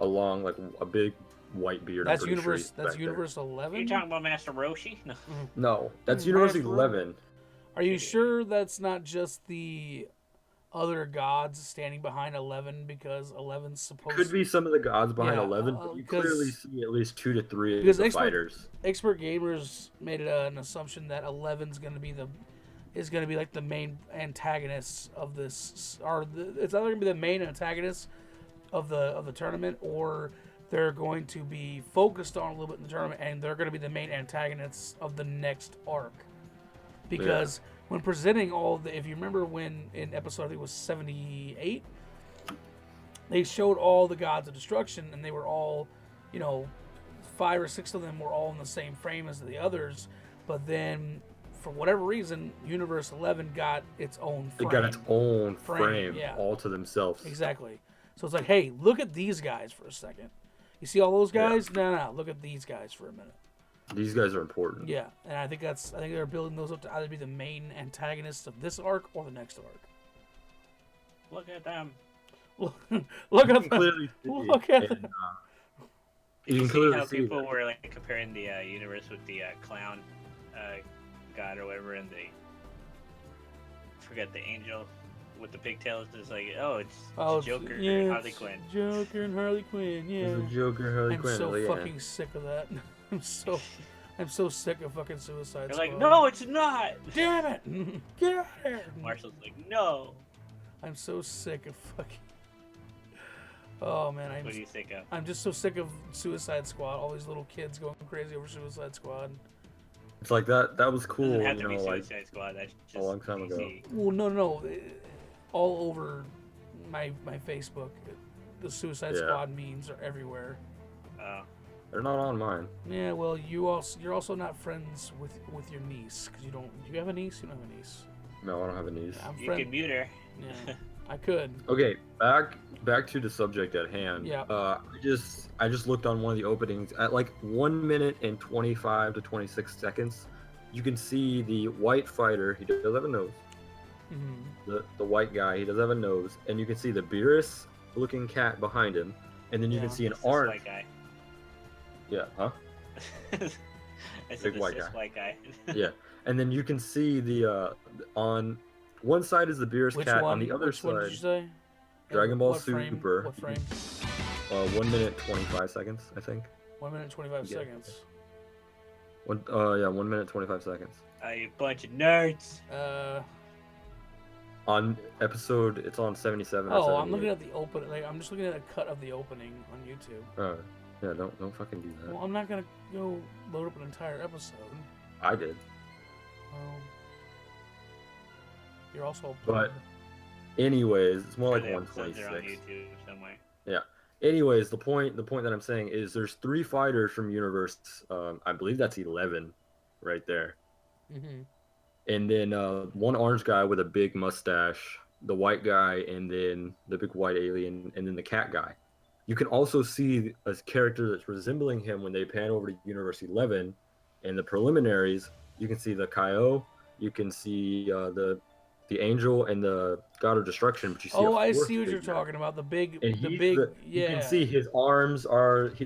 A long, like a big white beard. That's Universe. That's Universe 11. Are you talking about Master Roshi? No. No, that's Universe 11. Are you sure that's not just the other gods standing behind 11 because 11's supposed? Could be some of the gods behind 11, but you clearly see at least 2 to 3 of the fighters. Expert gamers made an assumption that 11's going to be like the main antagonists of this, it's either going to be the main antagonist of the tournament, or they're going to be focused on a little bit in the tournament, and they're going to be the main antagonists of the next arc. Because when presenting if you remember when in episode, I think it was 78, they showed all the gods of destruction, and they were all, 5 or 6 of them were all in the same frame as the others. But then, for whatever reason, Universe 11 got its own frame. It got its own frame all to themselves. Exactly. So it's like, hey, look at these guys for a second. You see all those guys? Yeah. No, look at these guys for a minute. These guys are important. Yeah, and I think they're building those up to either be the main antagonists of this arc or the next arc. Look at them. Look at them. Look at them. You can see clearly how see people that. were like comparing the universe with the clown god or whatever, and they forget the angel with the pigtails. It's like, it's Joker and Harley Quinn. Joker and Harley Quinn, yeah. It's a Joker and Harley Quinn. I'm so fucking sick of that. I'm so sick of fucking Suicide Squad. They're like, no, it's not. Damn it! Get out of here! Marshall's like, no. I'm so sick of fucking. Oh man, what do you think of? I'm just so sick of Suicide Squad. All these little kids going crazy over Suicide Squad. It's like that was cool, It doesn't have to be Suicide Squad. That's just a long time ago. Well, no. All over my Facebook, the Suicide Squad memes are everywhere. They're not on mine. Yeah, well, you're also not friends with your niece, because do you have a niece? You don't have a niece. No, I don't have a niece. You can mute her. Yeah, I could. Okay, back to the subject at hand. Yeah. I just looked on one of the openings at like 1 minute and 25 to 26 seconds. You can see the white fighter. He does have a nose. Mm-hmm. The white guy. He does have a nose, and you can see the Beerus looking cat behind him, and then you can see an orange. White guy. Yeah. Huh. Big white guy. Yeah, and then you can see the on one side is the Beerus cat. On the other side, what did you say? Dragon Ball what Super. What frame? 1 minute 25 seconds, I think. 1 minute 25 seconds. 1 minute 25 seconds. You bunch of nerds. On episode, it's on 77. Oh, I'm looking at the opening. Like, I'm just looking at a cut of the opening on YouTube. Oh, yeah, don't fucking do that. Well, I'm not gonna go load up an entire episode. I did. You're also. But, anyways, it's more like The episodes 126. are on YouTube somewhere. Yeah. Anyways, the point that I'm saying is there's 3 fighters from Universe. I believe that's 11, right there. Mm-hmm. And then one orange guy with a big mustache, the white guy, and then the big white alien, and then the cat guy. You can also see a character that's resembling him when they pan over to Universe 11. In the preliminaries, you can see the Kaio, you can see the angel and the god of destruction, but you see I see what you're talking about. You can see his arms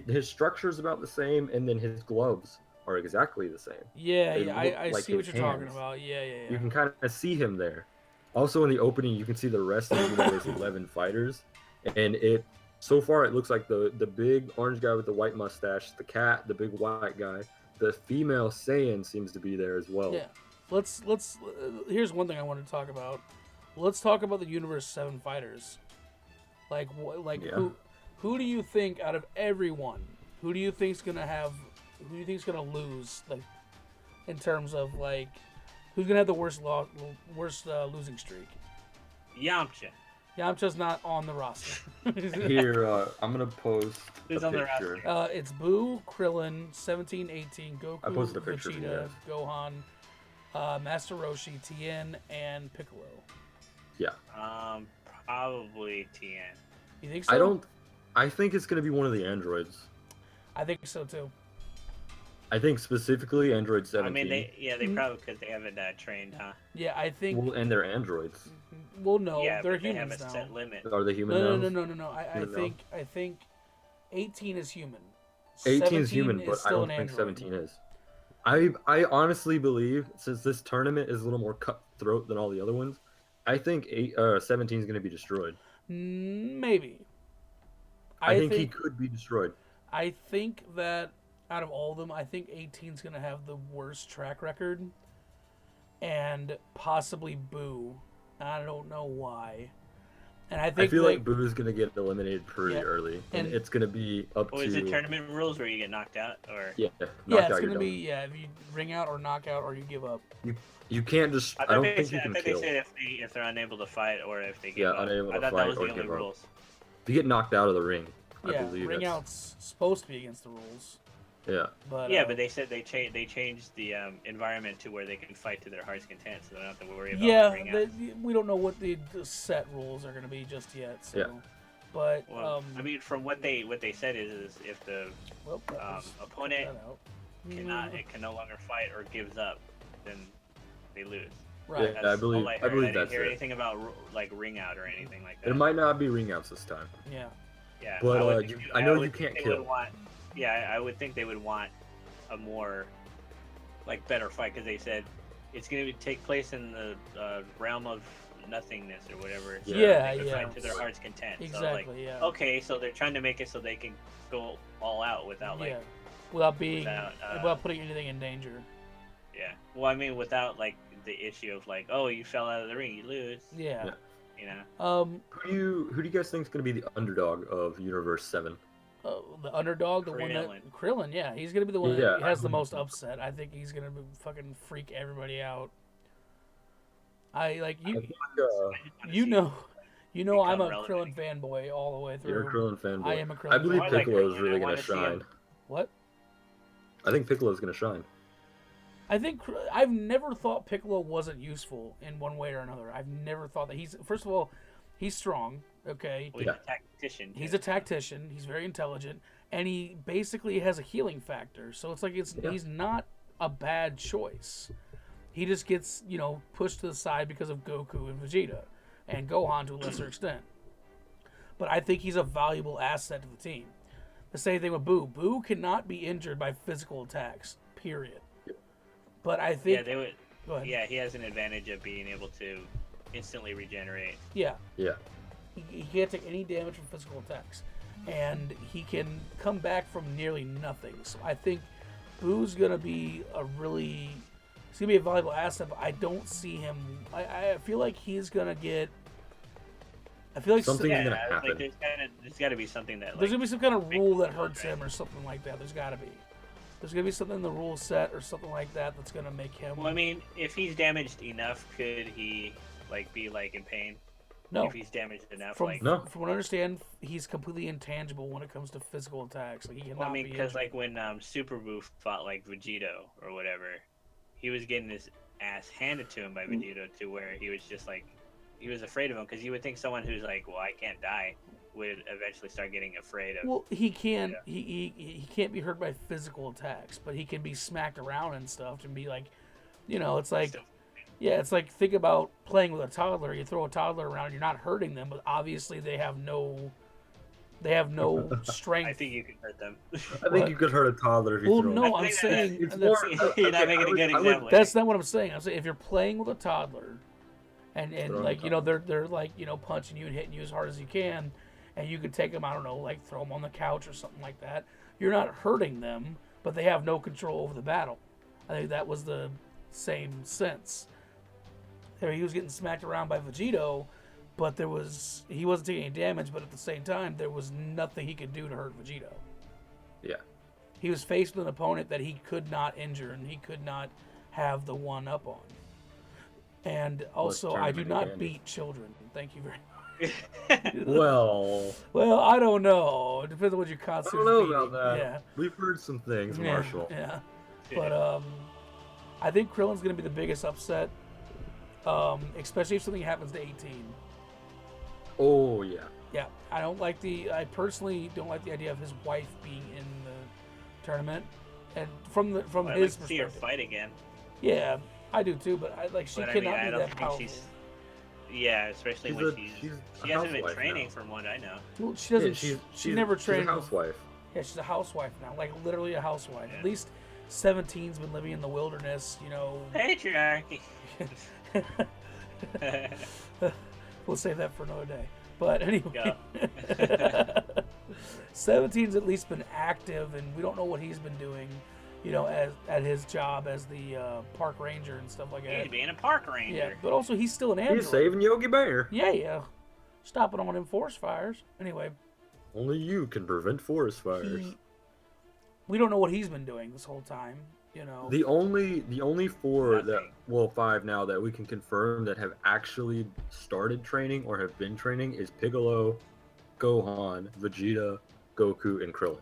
his structure's about the same, and then his gloves are exactly the same. I see what you're talking about. Yeah. You can kind of see him there. Also in the opening, you can see the rest of the Universe 11 fighters, and so far it looks like the big orange guy with the white mustache, the cat, the big white guy, the female Saiyan seems to be there as well. Yeah. Let's here's one thing I want to talk about. Let's talk about the Universe 7 fighters. Who do you think out of everyone, who do you think's gonna lose, like, in terms of, like, who's gonna have the worst losing streak? Yamcha. Yamcha's not on the roster. Here, I'm gonna post Who's a on the picture. roster? It's Boo, Krillin, 1718, Goku, I posted a picture of Vegeta, you Gohan, Master Roshi, Tien, and Piccolo. Yeah. Probably Tien. You think so? I think it's gonna be one of the androids. I think so too. I think specifically Android 17. I mean, they probably because they haven't trained, huh? Yeah, I think. Well, and they're androids. Well, no, Yeah, they're but they humans have a now. set limit. Are they human No, now? no. I think 18 is human. 18 is human, but I still don't an think android. 17 is. I honestly believe, since this tournament is a little more cutthroat than all the other ones, I think 17 is going to be destroyed. Maybe. I think he could be destroyed. I think that out of all of them, I think 18 is going to have the worst track record. And possibly Boo. I don't know why. And I think I feel like Boo is going to get eliminated pretty early. And it's going to be up to... is it tournament rules where you get knocked out? Or Yeah, it's going to be, if you ring out or knock out or you give up. You can't just... I don't think you can kill. I think they said if they're unable to fight or if they give up. Unable to I thought fight that was or the only give up. rules. If you get knocked out of the ring, I believe ring out's supposed to be against the rules. Yeah. But but they said they changed the environment to where they can fight to their heart's content, so they don't have to worry about ring outs. We don't know what the set rules are going to be just yet. So. Yeah. But I mean, from what they said is if the opponent can no longer fight or gives up, then they lose. Right. Yeah, I believe I that's didn't hear it. anything about like ring out or anything like that. It might not be ring outs this time. Yeah. Yeah. But I know you can't kill. I would think they would want a more better fight because they said it's going to take place in the realm of nothingness or whatever. So Yeah. Fight to their heart's content. Exactly. So, okay, so they're trying to make it so they can go all out without without putting anything in danger. Yeah. Well, I mean, without the issue of oh, you fell out of the ring, you lose. Yeah. You know. Who do you guys think is going to be the underdog of Universe 7? The underdog, the one that Krillin, yeah, he's gonna be the one that has the most upset. I think he's gonna fucking freak everybody out. I'm a Krillin fanboy all the way through. You're a Krillin fanboy. I am a Krillin. I believe fanboy. Piccolo is really gonna shine. What? I think Piccolo's gonna shine. I've never thought Piccolo wasn't useful in one way or another. I've never thought that first of all, he's strong. Okay. Well, he's a tactician. He's a tactician. He's very intelligent, and he basically has a healing factor. So it's he's not a bad choice. He just gets pushed to the side because of Goku and Vegeta, and Gohan to a lesser extent. But I think he's a valuable asset to the team. The same thing with Boo. Boo cannot be injured by physical attacks. Period. But I think they would. Go ahead. Yeah, he has an advantage of being able to instantly regenerate. Yeah. Yeah. He can't take any damage from physical attacks, and he can come back from nearly nothing. So I think Boo's gonna be a valuable asset. But I don't see him. I feel like he's gonna get. I feel like something's gonna happen. There's got to be something that. There's gonna be some kind of rule that hurts him or something like that. There's got to be. There's gonna be something in the rule set or something like that that's gonna make him. Well, I mean, if he's damaged enough, could he be in pain? No. If he's damaged enough, from what I understand, he's completely intangible when it comes to physical attacks. He cannot be because when Super Boo fought Vegito or whatever, he was getting his ass handed to him by Vegito to where he was just he was afraid of him because you would think someone who's well, I can't die, would eventually start getting afraid of. Well, he can. He can't be hurt by physical attacks, but he can be smacked around and stuff and be it's like. Yeah, it's think about playing with a toddler. You throw a toddler around, you're not hurting them, but obviously they have no strength. I think you could hurt them. I think you could hurt a toddler if you throw no, them. I'm saying you're not making a good example. That's not what I'm saying. I'm saying if you're playing with a toddler, and they're punching you and hitting you as hard as you can, and you could take them, I don't know, throw them on the couch or something like that. You're not hurting them, but they have no control over the battle. I think that was the same sense. He was getting smacked around by Vegito, but he wasn't taking any damage, but at the same time, there was nothing he could do to hurt Vegito. Yeah. He was faced with an opponent that he could not injure and he could not have the one up on. And also, I do not beat children. Thank you very much. Well, I don't know. It depends on what your concept is. I don't know about that. Yeah. We've heard some things, Marshall. Yeah. But I think Krillin's going to be the biggest upset. Especially if something happens to 18. Oh yeah. Yeah, I personally don't like the idea of his wife being in the tournament, and from his like to see her perspective. fight again. Yeah, I do too, but she cannot be I don't that think powerful. Yeah, especially when she hasn't been training now. from what I know. Well, she doesn't. She never trained. She's a housewife. Yeah, she's a housewife now, like literally a housewife. Yeah. At least 17's been living in the wilderness, Patriarchy. We'll save that for another day. But anyway, Yeah. 17's at least been active, and we don't know what he's been doing, at his job as the park ranger and stuff like that. He's being a park ranger. Yeah, but also he's still an android. He's saving Yogi Bear. Yeah. Stopping all them forest fires. Anyway. Only you can prevent forest fires. We don't know what he's been doing this whole time, The only four Nothing. 5 now that we can confirm that have actually started training or have been training is Piccolo, Gohan, Vegeta, Goku, and Krillin.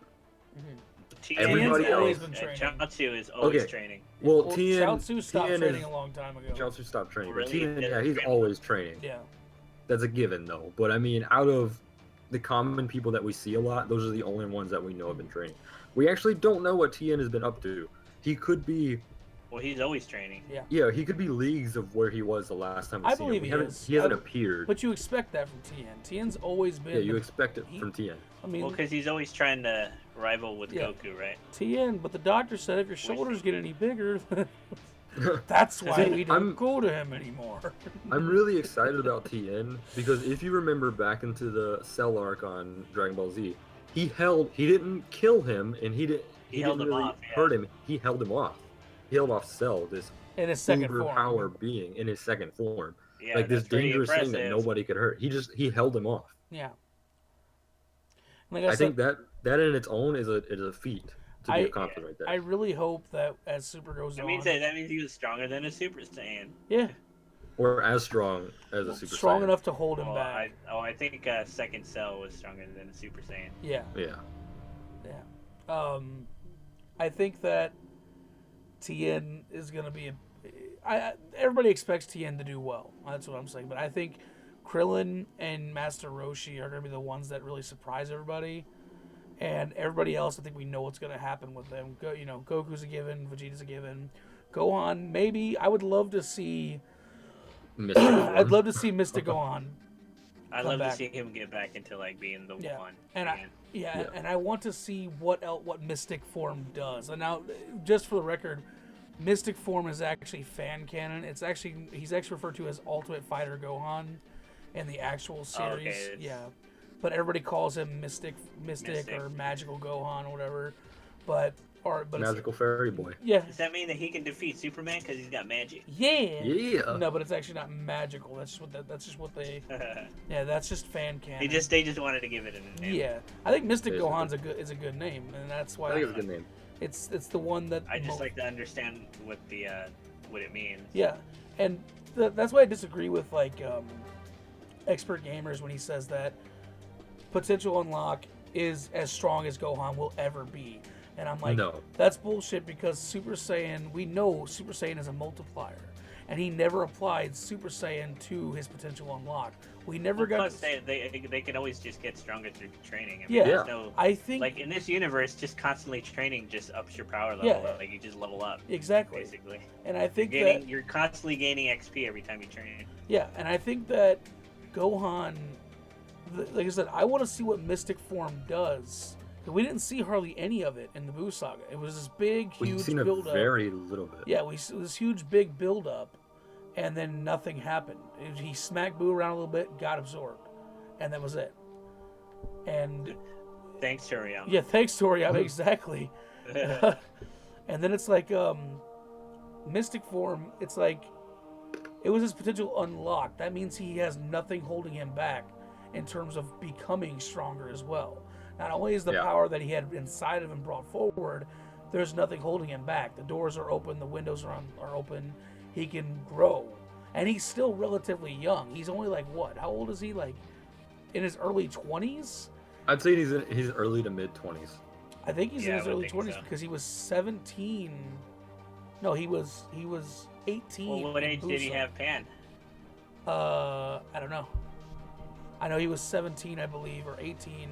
Everybody always else been training. Chaozu is always Okay. training. Well, Chaozu stopped training a long time ago. Chaozu stopped training, but Really? Tien, he's always training. Yeah. That's a given, though. But I mean, out of the common people that we see a lot, those are the only ones that we know have been training. We actually don't know what Tien has been up to. He could be. Well, he's always training. Yeah. He could be leagues of where he was the last time we I seen believe him. he is. He hasn't appeared. But you expect that from Tien. Tien's always been. Yeah, you expect it from Tien. I mean, Well, because he's always trying to rival with Yeah. Goku, right? Tien, but the doctor said if your shoulders get any bigger, that's why we don't go to him anymore. I'm really excited about Tien because if you remember back into the Cell arc on Dragon Ball Z, he didn't kill him and he He held didn't him really off, yeah. hurt him. He held him off. He held off Cell, this In his second power form. being in his second form. Yeah, Like this that's pretty dangerous thing that impressive. nobody could hurt. He held him off. Yeah. Like I said, think that in its own is a feat to be accomplished right there. I really hope that as Super goes on. That means he was stronger than a Super Saiyan. Yeah. Or as strong as a Super Strong Saiyan. enough to hold him Well, back. I think Second Cell was stronger than a Super Saiyan. Yeah. Yeah. I think that Tien is going to be everybody expects Tien to do well. That's what I'm saying. But I think Krillin and Master Roshi are going to be the ones that really surprise everybody. And everybody else, I think we know what's going to happen with them. Goku's a given, Vegeta's a given. Gohan, maybe. I would love to see... I'd love to see Mystic Gohan. I'd love to see him get back into being the one. And and I want to see what Mystic Form does. And now, just for the record, Mystic Form is actually fan canon. He's actually referred to as Ultimate Fighter Gohan in the actual series. Oh, okay, but everybody calls him Mystic or Magical Gohan or whatever. But Magical Fairy Boy. Yeah. Does that mean that he can defeat Superman because he's got magic? Yeah. Yeah. No, but it's actually not magical. That's just what they. Yeah, that's just fan canon. They just wanted to give it a name. Yeah, I think Mystic Gohan's is a good name, and that's why I think it's a good name. It's the one that I just like to understand what it means. Yeah, and that's why I disagree with Expert Gamers when he says that potential unlock is as strong as Gohan will ever be. And I'm like, no, that's bullshit because Super Saiyan, we know Super Saiyan is a multiplier. And he never applied Super Saiyan to his potential unlock. We never got. Plus, they can always just get stronger through training. I think in this universe, just constantly training just ups your power level. Yeah. You just level up. Exactly. Basically. And I think you're constantly gaining XP every time you train. Yeah, and I think that Gohan, like I said, I want to see what Mystic Form does. We didn't see hardly any of it in the Buu Saga. It was this big, huge We've seen build-up. very little bit. Yeah, this huge, big build-up, and then nothing happened. He smacked Buu around a little bit, got absorbed, and that was it. And thanks, Toriyama. Yeah, thanks, Toriyama. Exactly. And then it's like Mystic Form. It's like it was his potential unlocked. That means he has nothing holding him back in terms of becoming stronger as well. Not only is the power that he had inside of him brought forward, there's nothing holding him back. The doors are open, the windows are open. He can grow. And he's still relatively young. He's only what? How old is he? In his early 20s? I'd say he's in his early to mid 20s. I think he's in his early 20s because he was 17. No, he was 18. Well, what age did he have Pan? I don't know. I know he was 17, I believe, or 18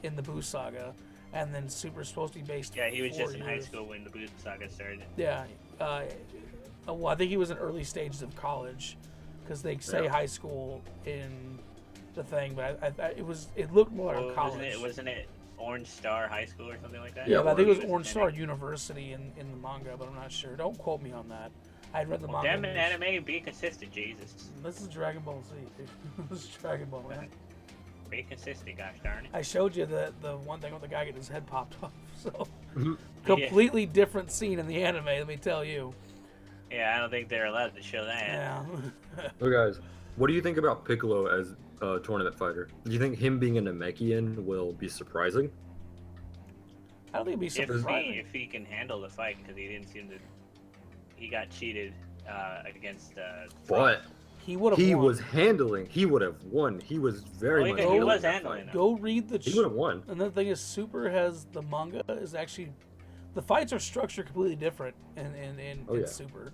in the Boo Saga, and then Super's supposed to be based. Yeah, he was 4 just in high years. school when the Boo Saga started. Yeah, well, I think he was in early stages of college, because they say high school in the thing, but it looked more like college. Wasn't it Orange Star High School or something like that? Yeah, but I think it was Orange Star University in the manga, but I'm not sure. Don't quote me on that. I read the manga. Damn it, anime, be consistent, Jesus. This is Dragon Ball Z, dude. This is Dragon Ball, man. Be consistent, gosh darn it. I showed you the one thing with the guy getting his head popped off. So, completely different scene in the anime, let me tell you. Yeah, I don't think they're allowed to show that. Yeah. So guys, what do you think about Piccolo as a tournament fighter? Do you think him being a Namekian will be surprising? I don't think it'd be surprising. If he can handle the fight, because he didn't seem to... He got cheated against... But he would have won. He would have won. He was very much... He was handling. Go read the... He would have won. And the thing is, Super has... The manga is actually... The fights are structured completely different in Super.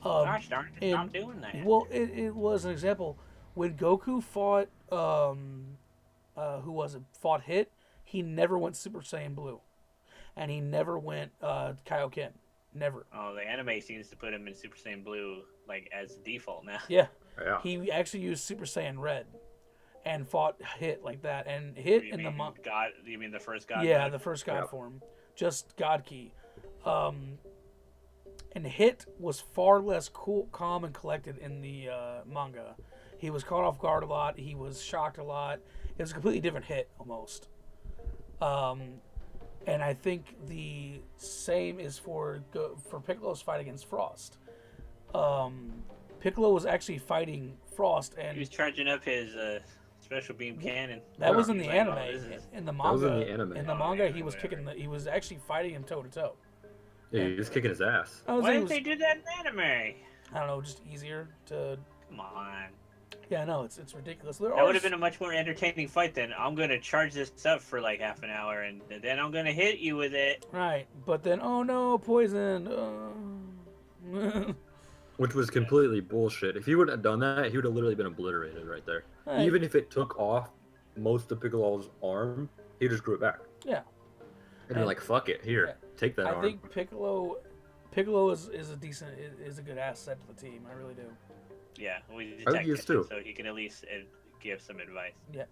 Gosh darn it, stop doing that. Well, it was an example. When Goku fought... who was it? Fought Hit, he never went Super Saiyan Blue. And he never went Kaioken. Never. Oh, the anime seems to put him in Super Saiyan Blue like as default now. Yeah. Yeah. He actually used Super Saiyan Red and fought Hit like that. And Hit in the God, you mean the first God? Yeah, the first God form. Just God Key. And Hit was far less cool, calm, and collected in the manga. He was caught off guard a lot. He was shocked a lot. It was a completely different Hit almost. And I think the same is for Piccolo's fight against Frost. Piccolo was actually fighting Frost, and he was charging up his special beam cannon. That was in the anime. In the manga, that was in the anime. In the manga, he was kicking. He was actually fighting him toe to toe. Yeah, he was kicking his ass. Why didn't they do that in anime? I don't know, just easier to. Come on. Yeah, no, it's ridiculous. That would have been a much more entertaining fight than I'm gonna charge this up for like half an hour and then I'm gonna hit you with it. Right, but then oh no, poison. Which was completely bullshit. If he wouldn't have done that, he would have literally been obliterated right there. Right. Even if it took off most of Piccolo's arm, he just grew it back. Yeah. And you're like, fuck it, here, take that arm. I think Piccolo is a good asset to the team. I really do. Yeah, we I think he is too. So he can at least give some advice. Yeah,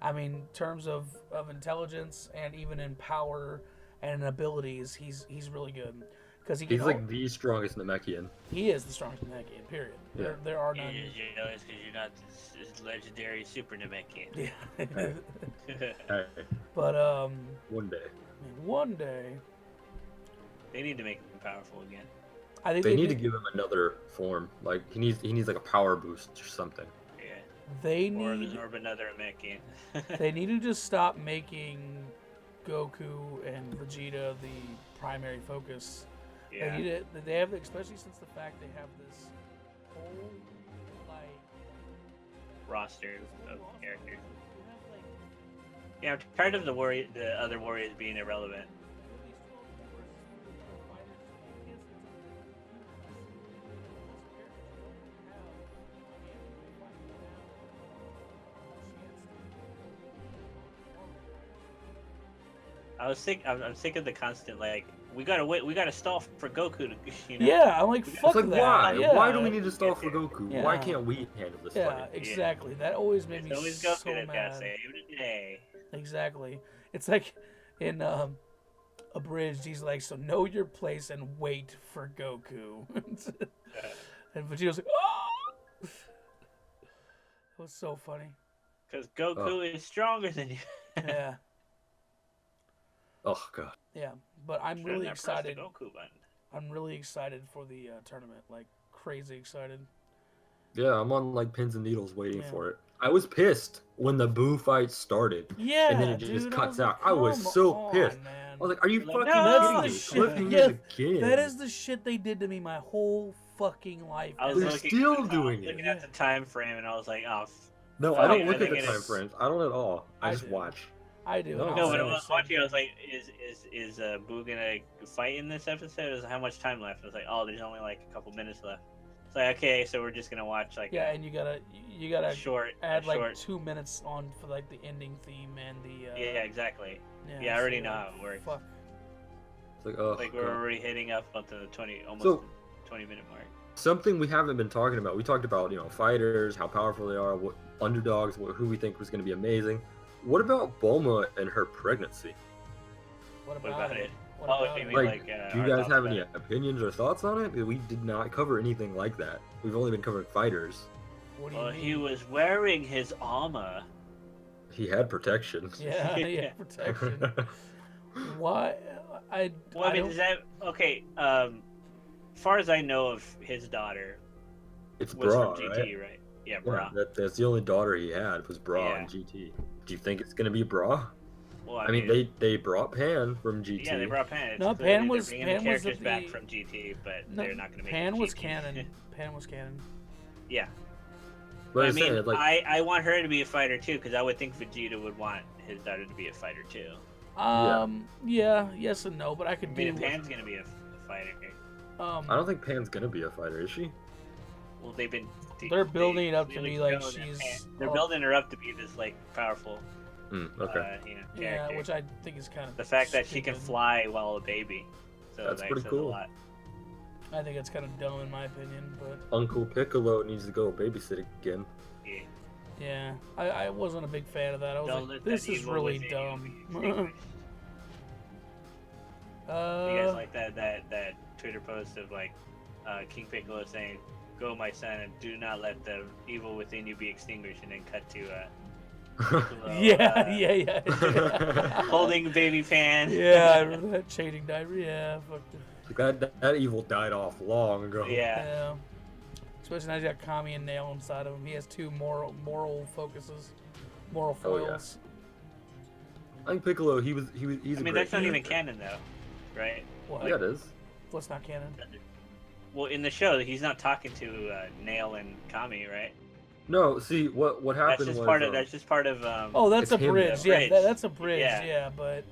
I mean, in terms of intelligence and even in power and in abilities, he's really good because he's like the strongest Namekian. He is the strongest Namekian. Period. Yeah. There are none. You're jealous because you're not this legendary Super Namekian. Yeah. Hey. But one day. One day. They need to make him powerful again. I think they need to give him another form. Like he needs like a power boost or something. Yeah. They need absorb another Namekian. They need to just stop making Goku and Vegeta the primary focus. Yeah. They have, especially since the fact they have this whole like roster of characters. Yeah, I'm tired of the other warriors being irrelevant. I'm sick of the constant like we gotta stall for Goku to, you know. Yeah, I'm like fuck like, that. Why? Yeah. Why do we need to stall for Goku? Yeah. Why can't we handle this fight? Yeah, exactly. Yeah. That always made me always so Goku that mad. got saved today. Exactly. It's like in Abridged, he's like, so know your place and wait for Goku. And Vegeta's like, oh! It was so funny. Because Goku is stronger than you. Yeah. Oh god. Yeah, but I'm really excited. Goku button. I'm really excited for the tournament. Like crazy excited. Yeah, I'm on like pins and needles waiting for it. I was pissed when the Boo fight started. Yeah, and then it just cuts out. Like, I was so pissed. Man. I was like, "Are you fucking kidding me? Shit. That is the shit they did to me my whole fucking life. They're still doing it. Looking at the time frame, and I was like, "Oh." No, I don't look at the time frames. I don't at all. I just watch. I do. No, when I was watching, I was like, "Is Boo gonna fight in this episode? Is how much time left?" I was like, "Oh, there's only like a couple minutes left." It's like, okay, so we're just gonna watch like Yeah, and you gotta short add like short. 2 minutes on for like the ending theme and the. Yeah, exactly. Yeah, Yeah, I already so, know like, how it works. Fuck. It's like, oh, Like we're God. already hitting up onto the 20 minute mark. Something we haven't been talking about. We talked about, fighters, how powerful they are, what underdogs, who we think was going to be amazing. What about Bulma and her pregnancy? What What about about it? it? What Oh, about you it? mean Like, do you our guys thoughts have about any it? opinions or thoughts on it? We did not cover anything like that. We've only been covering fighters. What do you Well, mean? he was wearing his armor. He had protection. Yeah, yeah, protection. Why? Well, I mean, don't. is that okay? As far as I know of his daughter, It's was Bra, from right? GT, right? Yeah, Bra. Yeah, that's the only daughter he had was Bra Yeah. in GT. Do you think it's gonna be Bra? Well, I mean, they brought Pan from GT. yeah, they brought Pan. It's No, clearly Pan was- they're bringing Pan the was characters at back the- from GT, but No, they're not going to make Pan it was GT. canon. Pan was canon. Yeah, But I I'm saying, mean, like, I want her to be a fighter too, because I would think Vegeta would want his daughter to be a fighter too. Yeah, yes and no, but I could I mean, if do. Pan's going to be a fighter, I don't think Pan's gonna be a fighter, is she? well, they've been. They're building it up to really be like shown that she's- They're building her up to be this like powerful, Okay. character. Yeah, which I think is kind of The fact that she can stupid. fly while a baby. So That's that pretty says cool. A lot. I think it's kind of dumb in my opinion, but Uncle Piccolo needs to go babysit again. Yeah. yeah, I wasn't a big fan of that. I was Don't like, let this that is evil really within you dumb. be extinguished. You guys like that Twitter post of like King Piccolo saying, "Go, my son, and do not let the evil within you be extinguished," and then cut to Piccolo, yeah. holding baby Pan. Yeah, I remember that changing diaper. Yeah, fuck. that evil died off long ago. Yeah. Yeah. Especially now he's got Kami and Nail inside of him. He has two moral focuses, moral Oh, yeah. foils. I think Piccolo, he's I a mean, great that's not even character. canon though, right? What? Yeah, it is. What's not canon? Well, in the show, he's not talking to Nail and Kami, right? No, see what happened That's just was part of. That's just part of. Oh, that's It's a him, bridge. the Yeah, bridge. that's a bridge. Yeah. Yeah, but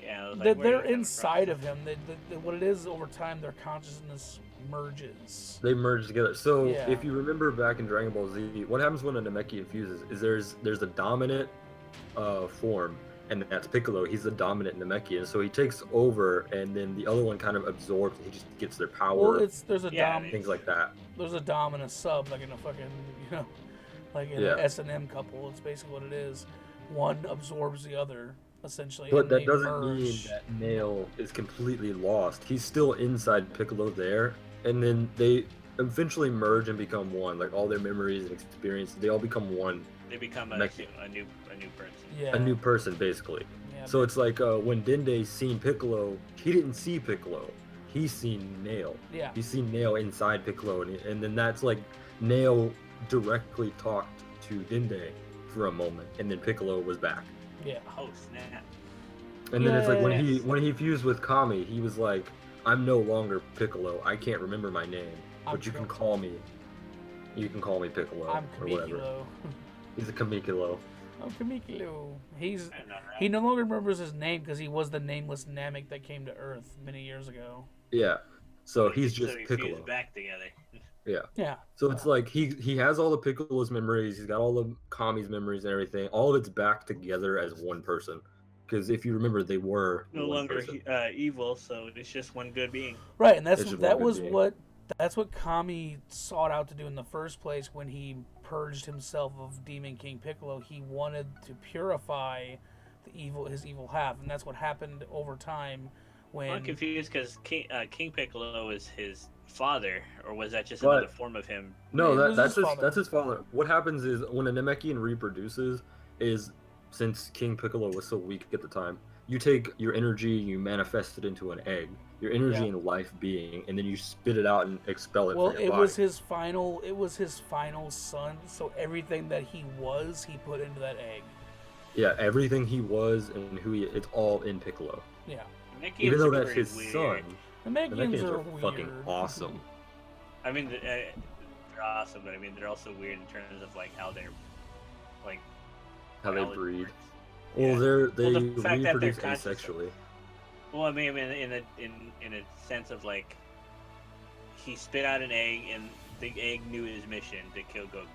Yeah, I was like, they're, where are you they're coming inside from? of him. What it is over time, their consciousness merges. they merged together. So Yeah. if you remember back in Dragon Ball Z, what happens when a Namekian infuses is there's a dominant form, and that's Piccolo. He's the dominant Namekian, so he takes over, and then the other one kind of absorbs. He just gets their power, Well, there's a Yeah, dom, things like that. there's a dom and a sub, like in a fucking like in Yeah. an S&M couple. It's basically what it is. One absorbs the other, essentially. But and that they doesn't mean merge. that Nail is completely lost. He's still inside Piccolo there, and then they eventually merge and become one. Like all their memories and experiences, they all become one. They become a Namekian. new person. Yeah. A new person, basically. Yeah, So it's like when Dende seen Piccolo, he didn't see Piccolo. He's seen Nail. yeah. He's seen Nail inside Piccolo, and then that's like Nail directly talked to Dende for a moment, and then Piccolo was back. Yeah. Oh snap! And then it's like Yes. when he fused with Kami, he was like, "I'm no longer Piccolo. I can't remember my name, I'm but you can Piccolo. call me. You can call me Piccolo I'm or whatever." Kamikilo. He's a Kamikilo. I'm Kamikilo. He's I don't know, right? he no longer remembers his name because he was the nameless Namek that came to Earth many years ago. Yeah. So he's just so we Piccolo. fused back together. Yeah. Yeah. So it's like he has all the Piccolo's memories. He's got all the Kami's memories and everything. All of it's back together as one person. Because if you remember, they were No one longer person. evil, so it's just one good being. Right, and that's It's just that one was good being. what that's what Kami sought out to do in the first place when he purged himself of Demon King Piccolo. He wanted to purify his evil half, and that's what happened over time when I'm confused because King Piccolo is his father, or was that just But- another form of him? No, It was that's his father. that's his father. What happens is when a Namekian reproduces, is since King Piccolo was so weak at the time, you take your energy, you manifest it into an egg, your energy Yeah. and life being, and then you spit it out and expel it well, from your it body. was his final son. So everything that he was, he put into that egg. Yeah, everything he was and who it's all in Piccolo. Yeah, Namekians Even though are that's pretty his weird. son, the the Namekians Namekians are are weird. fucking awesome. I mean, they're awesome, but I mean, they're also weird in terms of like how they're like How they biology breed. works. Well, Yeah. they Well, the fact that they're reproduce conscious- asexually. Well, I mean, in a sense of like, he spit out an egg, and the egg knew his mission to kill Goku.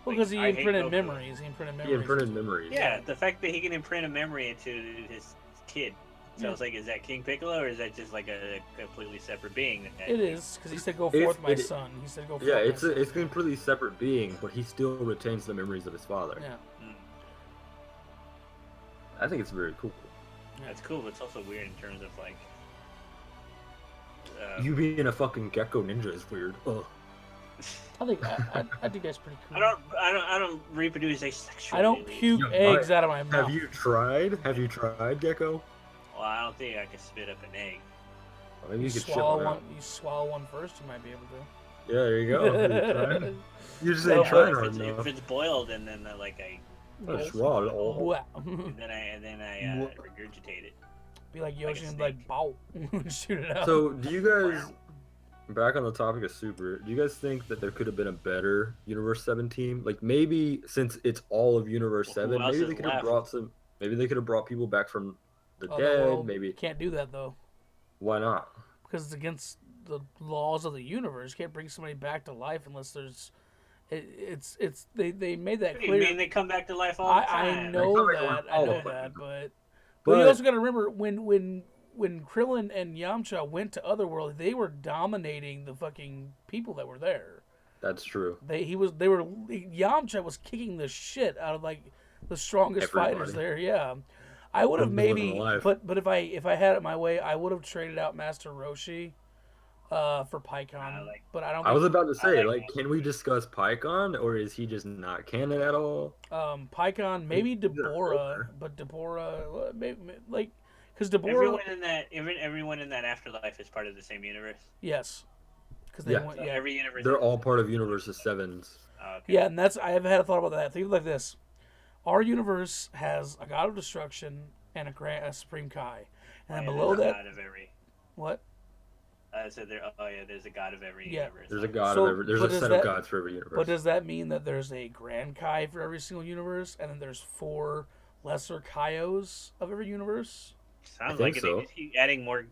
Well, because he I hate imprinted Goku. memories. He imprinted He memories. imprinted memories. Yeah, the fact that he can imprint a memory into his kid. So Yeah. it's like, is that King Piccolo, or is that just like a completely separate being? It is, because he said, "Go forth, my son." He said, "Go forth." Yeah, my it's son. a completely separate being, but he still retains the memories of his father. Yeah. I think it's very cool. That's cool, but it's also weird in terms of like. You being a fucking Gecko Ninja is weird. Ugh. I think that's pretty cool. I don't reproduce asexually. I don't puke Yeah, eggs out of my mouth. Have you tried? Have you tried, Gecko? Well, I don't think I can spit up an egg. Well, maybe you could shit swallow one one. out. You swallow one first. You might be able to. Yeah, there you go. Have you tried? You just No, ain't trying if hard it's, enough. if it's boiled and then like I That's raw. Wow. and then I regurgitate it. Be like Yoshi a and be like, snake. bow. Shoot it out. So, do you guys, back on the topic of Super, do you guys think that there could have been a better Universe 7 team? Like, maybe since it's all of Universe Well, who 7, else maybe is they could have left? brought some. Maybe they could have brought people back from the Oh, dead. well, Maybe. you can't do that though, Why not? because it's against the laws of the universe. You can't bring somebody back to life unless there's. They made that What do clear. you mean they come back to life all the I time? know They come that. back I all know the time. that, but But you also got to remember when Krillin and Yamcha went to Otherworld, they were dominating the fucking people that were there. that's true. Yamcha was kicking the shit out of like the strongest Everybody. fighters there. Yeah, I would have Put them more than maybe, alive. but if I had it my way, I would have traded out Master Roshi for Pycon. But I don't. I was about to say, like like, can we discuss Pycon, or is he just not canon at all? Pycon, maybe He's a Deborah, filter. but Deborah, maybe, like, because Deborah, Everyone in that afterlife is part of the same universe. yes, because they Yeah. went, So yeah, every universe. They're all part of Universe's 7s. Oh, okay. yeah, and that's I have had a thought about that. Think of it like this: our universe has a god of destruction and a supreme Kai, and then Yeah, below there's a that, god of every. what? So there's a god of every Yeah. universe. There's a god So, of every. There's but a does set that- of gods for every universe. But does that mean that there's a grand Kai for every single universe, and then there's 4 lesser Kaios of every universe? Sounds I like think it. so. They just keep adding more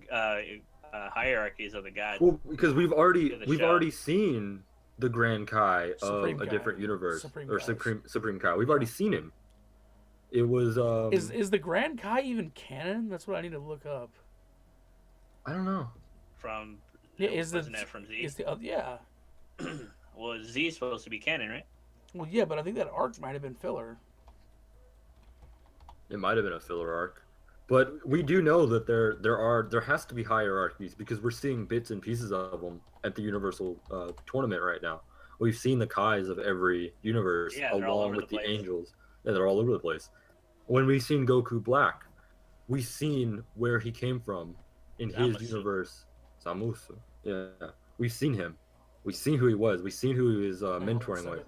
hierarchies of the gods. Well, because we've To already the show. already seen the Grand Kai Supreme of a Kai. different universe Supreme or Kais. Supreme Kai. We've already seen him. It was Is the grand Kai even canon? That's what I need to look up. I don't know. From Yeah, wasn't that from Z? Is the yeah? Well, Z is supposed to be canon, right? Well, yeah, but I think that arc might have been filler. It might have been a filler arc, but we do know that there has to be hierarchies because we're seeing bits and pieces of them at the Universal tournament right now. We've seen the Kais of every universe Yeah, they're all along over with the the place. angels. Yeah, they're all over the place. When we've seen Goku Black, we've seen where he came from in his Zamasu. universe. Samusu. Yeah, we've seen him. We've seen who he was. We've seen who he was Hold on a mentoring second. with,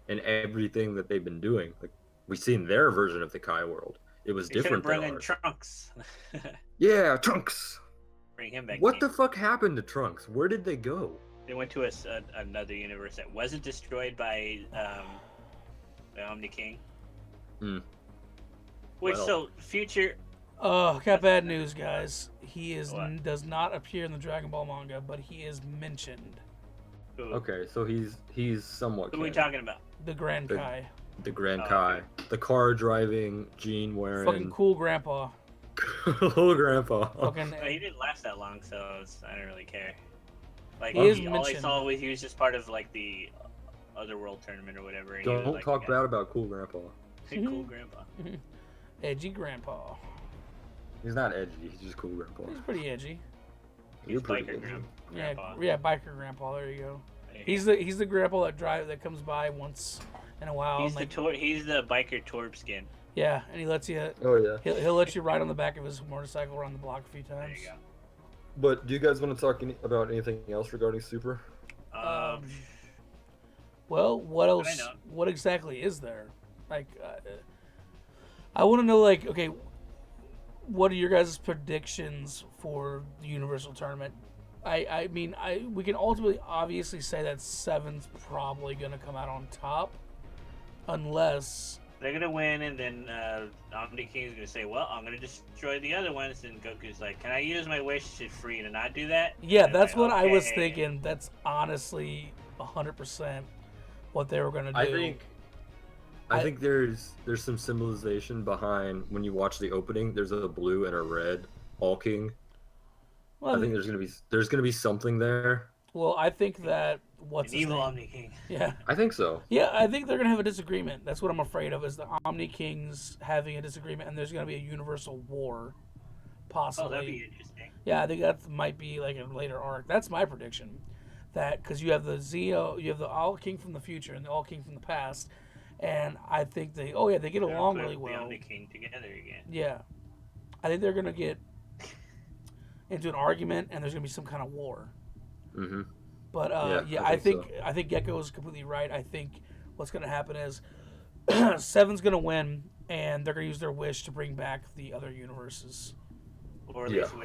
and everything that they've been doing. Like we've seen their version of the Kai world. It was They should have different than brought in ours. Trunks. Yeah, Trunks. Bring him back. What in. the fuck happened to Trunks? Where did they go? They went to another universe that wasn't destroyed by the Omni King. Hmm. Which Well. so future. Oh, got bad news, guys. He What? does not appear in the Dragon Ball manga, but he is mentioned. Who, Okay, so he's somewhat. who are we canon. talking about? The Grand The- Kai, The Grand Oh, Kai, the car driving, jean wearing, fucking cool grandpa. little grandpa. Fucking Well, he didn't last that long, so I don't really care. Like He is all I mentioned. saw was he was just part of like the Otherworld tournament or whatever. And he was, Don't like, talk the bad about cool grandpa. guy. Cool grandpa. edgy grandpa. He's not edgy. He's just cool grandpa. He's pretty edgy. You're He's pretty biker edgy. grandpa. Yeah, biker grandpa. There you go. There you He's the grandpa that comes by once in a while. He's and, he's the biker Torb skin. yeah, and he lets you. Oh yeah. He'll let you ride on the back of his motorcycle around the block a few There times. you But do you guys want to talk about anything else regarding Super? go. Well, what else? know. What exactly is there? Like, I want to know. Like, okay, what are your guys' predictions for the Universal Tournament? I mean, we can ultimately obviously say that 7's probably gonna come out on top, unless They're gonna win, and then Omni King's gonna say, "Well, I'm gonna destroy the other ones." And Goku's like, "Can I use my wish to free to not do that?" yeah, And that's I'm what like, I was "Okay." thinking. That's honestly 100% what they were gonna do. I think there's some symbolization behind when you watch the opening. There's a blue and a red All King. Well, I think there's gonna be something there. Well, I think that what's An his evil name? Omni King. Yeah. I think so. Yeah, I think they're gonna have a disagreement. That's what I'm afraid of, is the Omni Kings having a disagreement, and there's gonna be a universal war, possibly. Oh, that'd be interesting. Yeah, I think that might be like a later arc. That's my prediction. That because you have the All King from the future and the All King from the past, and I think they get along really well. The Omni King together again. Yeah, I think they're gonna get into an argument, and there's gonna be some kind of war. Mm-hmm. But I think Gecko is completely right. I think what's going to happen is Seven's going to win, and they're going to use their wish to bring back the other universes. Or at least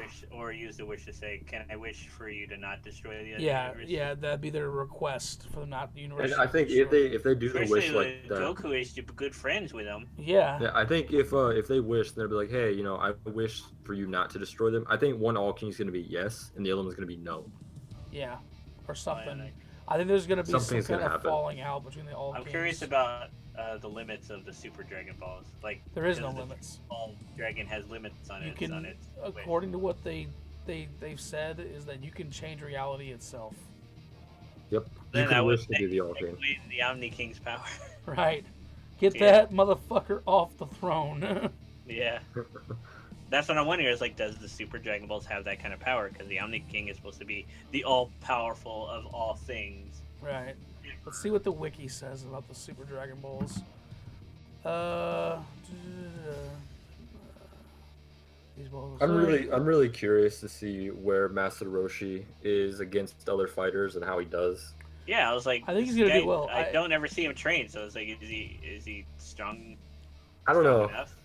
use the wish to say, "Can I wish for you to not destroy the other universe?" Yeah, that'd be their request for them not the universe. And I think if they do the wish like that, Goku is good friends with them. Yeah, I think if they wish, they'll be like, hey, I wish for you not to destroy them. I think one All King's going to be yes, and the other one's going to be no. Yeah, or something. I think there's going to be some kind of falling out between the All Kings. I'm curious about the limits of the Super Dragon Balls. Like, there is no limits. All Dragon has limits on it. According to what they've said, is that you can change reality itself. Yep. You can wish to be the All King. The Omni King's power. Right. Get that motherfucker off the throne. Yeah. That's what I'm wondering. Is like, does the Super Dragon Balls have that kind of power? Because the Omni King is supposed to be the all-powerful of all things. Right. Let's see what the wiki says about the Super Dragon Balls. These balls. I'm really curious to see where Master Roshi is against other fighters and how he does. Yeah, I was like, I think he's gonna do well. I don't ever see him train, so it's like, is he strong? I don't know. Enough?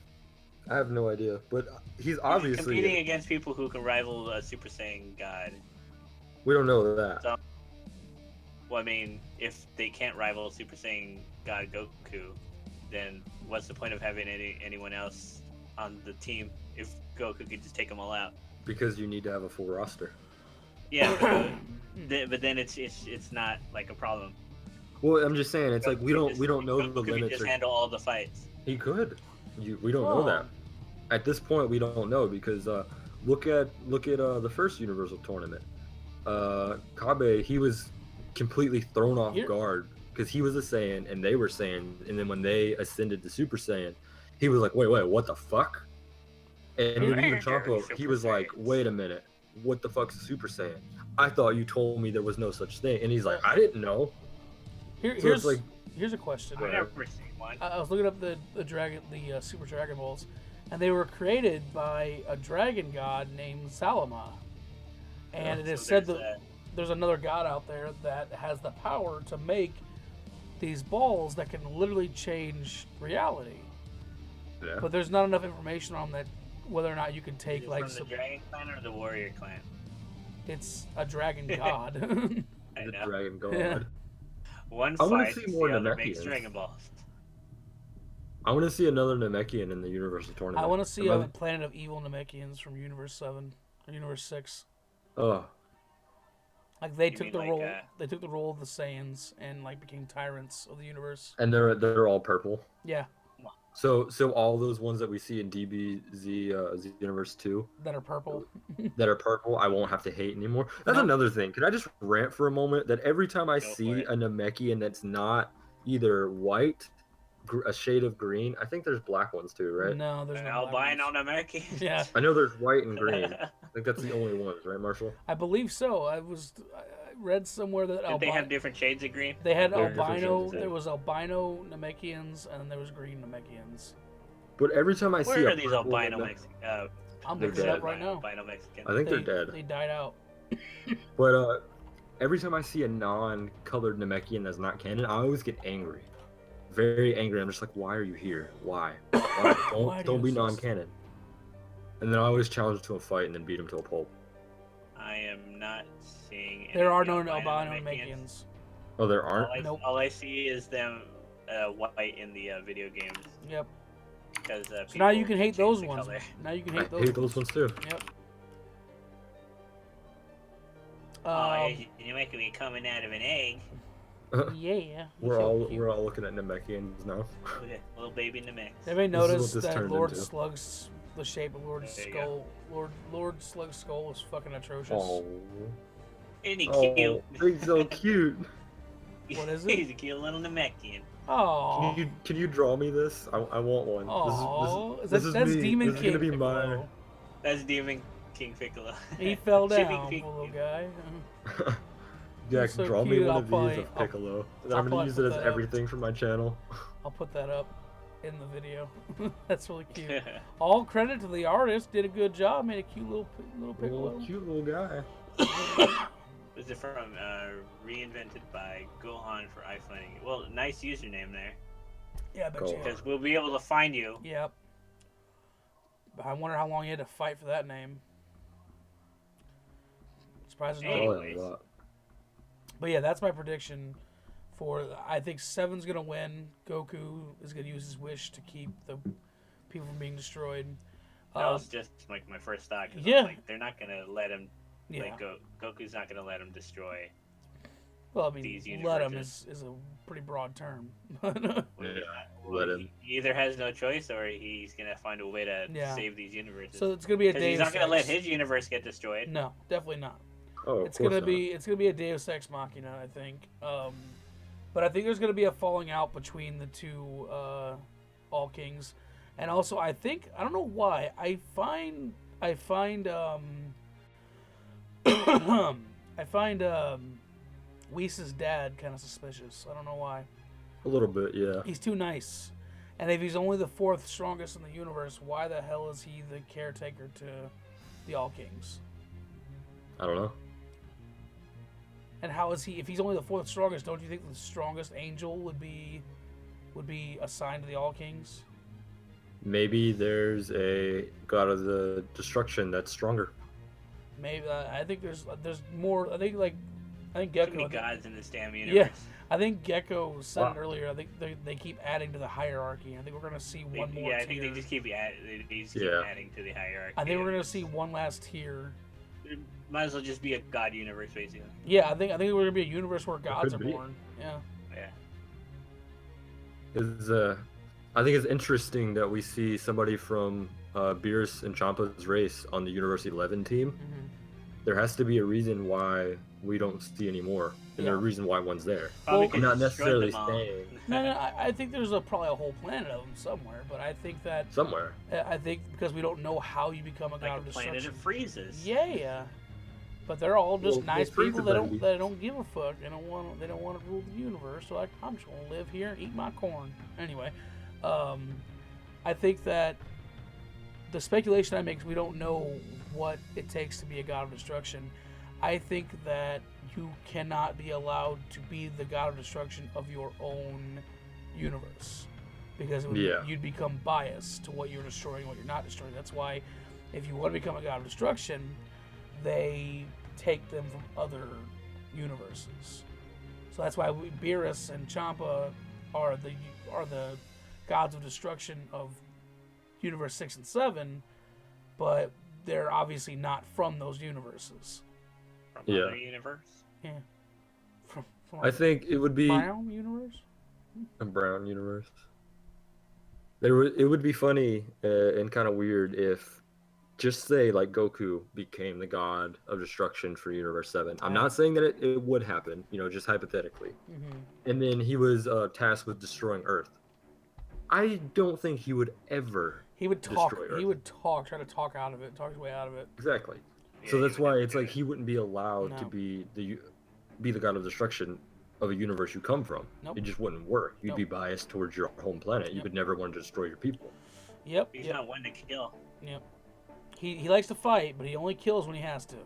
I have no idea, but he's obviously competing against people who can rival a Super Saiyan God. We don't know that. So, well, I mean, if they can't rival Super Saiyan God Goku, then what's the point of having anyone else on the team if Goku could just take them all out? Because you need to have a full roster. Yeah, but then it's not like a problem. Well, I'm just saying, it's like we don't know Goku the limits. Just handle all the fights. He could. We don't know that. At this point, we don't know because look at the first Universal Tournament. Kabe, he was completely thrown off guard because he was a Saiyan and they were Saiyan, and then when they ascended to Super Saiyan, he was like, wait, what the fuck? And when even Champa, he was like, wait a minute, what the fuck's a Super Saiyan? I thought you told me there was no such thing, and he's like, I didn't know. Here's a question. I've never seen one. I was looking up the Super Dragon Balls, and they were created by a dragon god named Salama. And it is said that there's another god out there that has the power to make these balls that can literally change reality. Yeah. But there's not enough information on that, whether or not you can take from the Dragon Clan or the Warrior Clan. It's a dragon god. I The know. Dragon God. Yeah. One I wanna fight, see more the other makes Namekians. Dragon Balls. I want to see another Namekian in the Universal Tournament. I want to see a Planet of Evil Namekians from Universe 7 or Universe 6. Oh, Like they You took mean the like, role. They took the role of the Saiyans and like became tyrants of the universe. and they're all purple. Yeah, So all those ones that we see in Z Universe 2 that are purple. that are purple, I won't have to hate anymore. That's another thing. Can I just rant for a moment that every time I see a Namekian that's not either white, a shade of green, I think there's black ones too, right? No, there's no albino black ones. Namekians. Yeah, I know there's white and green. I think that's the only ones, right, Marshall? I believe so. I read somewhere that Did they have different shades of green? They had They're different albino. shades, yeah. There was albino Namekians, and then there was green Namekians. But every time I see Where a are these purple albino Namek- Mexicans? I'm They're looking it up dead. right now. Albino Mexicans. I think they're dead. They died out. But every time I see a non-colored Namekian that's not canon, I always get angry. Very angry. I'm just like, why are you here? Why? Why do Don't you be exist? non-canon. And then I always challenge him to a fight and then beat him to a pulp. I am not seeing. There are any no albino Namekians. Namekians. Oh, there aren't? Nope. All I see is them white in the video games. Yep. Because So now you can hate those the ones. color. Now you can I hate those. hate those ones too. Yep. Oh, you're making me coming out of an egg. Yeah. we're all looking at Namekians now. Okay, little baby in the mix. Everybody This is what noticed this that turned Lord into. Slug's the shape of Lord There you Skull. Lord Slug's skull was fucking atrocious. Oh, Isn't he oh, cute? he's so cute. What is it? He's a cute little Namekian. Oh. Can you draw me this? I want one. Oh. This is That's me. Demon This is King gonna be Piccolo. mine. That's Demon King Piccolo. He fell Chibi down, King- poor little guy. Jack, so draw me cute, one I'll of these probably- of Piccolo. And I'll I'm gonna probably use put it as that up. everything for my channel. I'll put that up in the video. That's really cute. All credit to the artist. Did a good job. Made a cute little Piccolo. Cute little guy. Was it from reinvented by Gohan for iFinding? Well, nice username there. Yeah, I bet Go you. on. Because we'll be able to find you. Yep. But I wonder how long you had to fight for that name. Surprised there's no. Anyways. But yeah, that's my prediction for. I think 7's gonna win. Goku is gonna use his wish to keep the people from being destroyed. That was just like my first thought. 'Cause Yeah. Like, they're not gonna let him. Yeah. Like Goku's not gonna let him destroy. Well, I mean, these let him universes. is a pretty broad term. Yeah, let him. He either has no choice or he's gonna find a way to Yeah. save these universes. So it's gonna be a Because Deus he's not gonna let Ex. his universe get destroyed. No, definitely not. Oh, It's gonna be a Deus Ex Machina, I think. But I think there's gonna be a falling out between the two All Kings, and also I don't know why I find Whis' dad kind of suspicious. I don't know why. a little bit, yeah. He's too nice, and if he's only the 4th strongest in the universe, why the hell is he the caretaker to the All Kings? I don't know. And how is he? If he's only the 4th strongest, don't you think the strongest angel would be assigned to the All Kings? Maybe there's a god of the destruction that's stronger. Maybe I think there's more. I think Too Gecko. many gods in this damn universe. Yeah, I think Gecko said Wow. it earlier. I think they keep adding to the hierarchy. I think we're gonna see one more. Yeah, I think tier. they just keep Yeah. adding to the hierarchy. I think we're gonna see one last tier. It might as well just be a god universe, basically. Yeah, I think we're gonna be a universe where gods are could be. born. Yeah. Yeah. I think it's interesting that we see somebody from Beerus and Champa's race on the Universe 11 team. Mm-hmm. There has to be a reason why we don't see any more, and there's a reason why one's there. Probably Well, I'm not 'cause he destroyed necessarily them all. saying No, I think there's probably a whole planet of them somewhere, but I think that somewhere. because we don't know how you become a god Like of a planet destruction. of freezes. Yeah. But they're all just Well, nice freeze people it, that don't baby. that don't give a fuck. They don't want to rule the universe. So like, I'm just gonna live here and eat my corn. Anyway, I think that the speculation I make is we don't know what it takes to be a god of destruction. I think that you cannot be allowed to be the god of destruction of your own universe because you'd become biased to what you're destroying and what you're not destroying. That's why if you want to become a god of destruction, they take them from other universes. So that's why Beerus and Champa are the gods of destruction of Universe 6 and 7, but they're obviously not from those universes. From Yeah. another universe. Yeah. From I think it would be Brown universe? a brown universe. It would be funny and kind of weird if, just say, like Goku became the god of destruction for Universe 7. I'm not saying that it would happen, just hypothetically. Mm-hmm. And then he was tasked with destroying Earth. I don't think he would ever. He would talk. Destroy Earth. He would try to talk out of it, talk his way out of it. Exactly. Yeah, So he that's would why never it's do like it. he wouldn't be allowed to No. be the god of destruction of a universe you come from. Nope. It just wouldn't work. You'd Nope. be biased towards your home planet. You Yep. would never want to destroy your people. Yep. He's Yep. not one to kill. Yep. He likes to fight, but he only kills when he has to.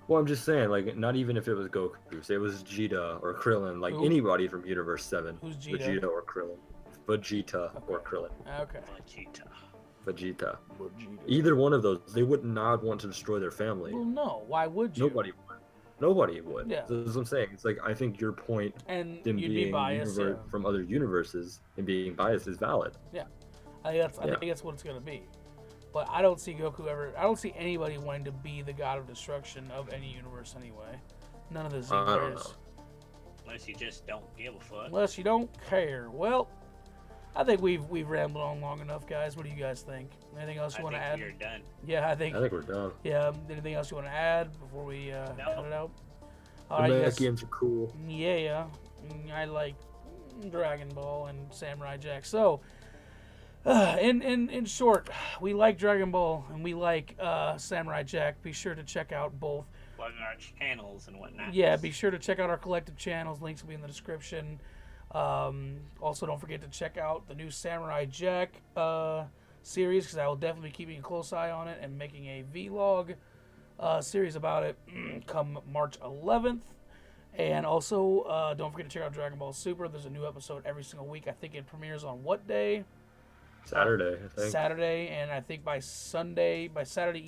Well, I'm just saying, like, not even if it was Goku, say it was Vegeta or Krillin, like Who? anybody from Universe 7. Who's Vegeta? Vegeta or Krillin. Vegeta or Krillin. Okay. Vegeta. Vegeta. Either one of those, they would not want to destroy their family. Well, no. Why would you? Nobody would. Nobody would. Yeah. So that's what I'm saying. It's like, I think your point, And them you'd being be biased. Yeah. from other universes and being biased, is valid. I think that's what it's gonna be. But I don't see Goku ever. I don't see anybody wanting to be the god of destruction of any universe anyway. None of the I don't Xenoverse. Unless you just don't give a fuck. Unless you don't care. Well, I think we've rambled on long enough, guys. What do you guys think? Anything else you want to add? We're done. Yeah, I think we're done. Yeah. Anything else you want to add before we cut it out? The Mac games are cool. Yeah. I like Dragon Ball and Samurai Jack. So, in short, we like Dragon Ball and we like Samurai Jack. Be sure to check out both. Plug our channels and whatnot. Yeah, be sure to check out our collective channels. Links will be in the description. Also, don't forget to check out the new Samurai Jack series, because I will definitely be keeping a close eye on it and making a vlog series about it come March 11th. And also, don't forget to check out Dragon Ball Super. There's a new episode every single week. I think it premieres on what day? Saturday, I think. Saturday, and I think by Saturday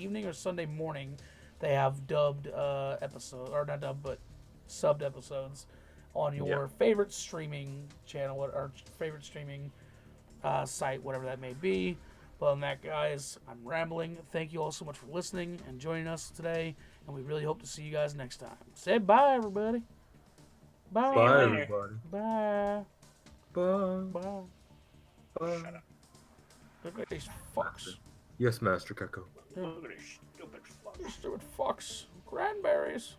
evening or Sunday morning, they have dubbed episodes, or not dubbed, but subbed episodes on your favorite streaming channel or favorite streaming site, whatever that may be. But other than that, guys, I'm rambling. Thank you all so much for listening and joining us today, and we really hope to see you guys next time. Say bye, everybody. Bye. Bye, everybody. Bye. Bye. Bye. Bye. Shut up. Look at these fucks. Yes, Master Gecko. Look at this stupid fuck. Stupid fucks. Cranberries.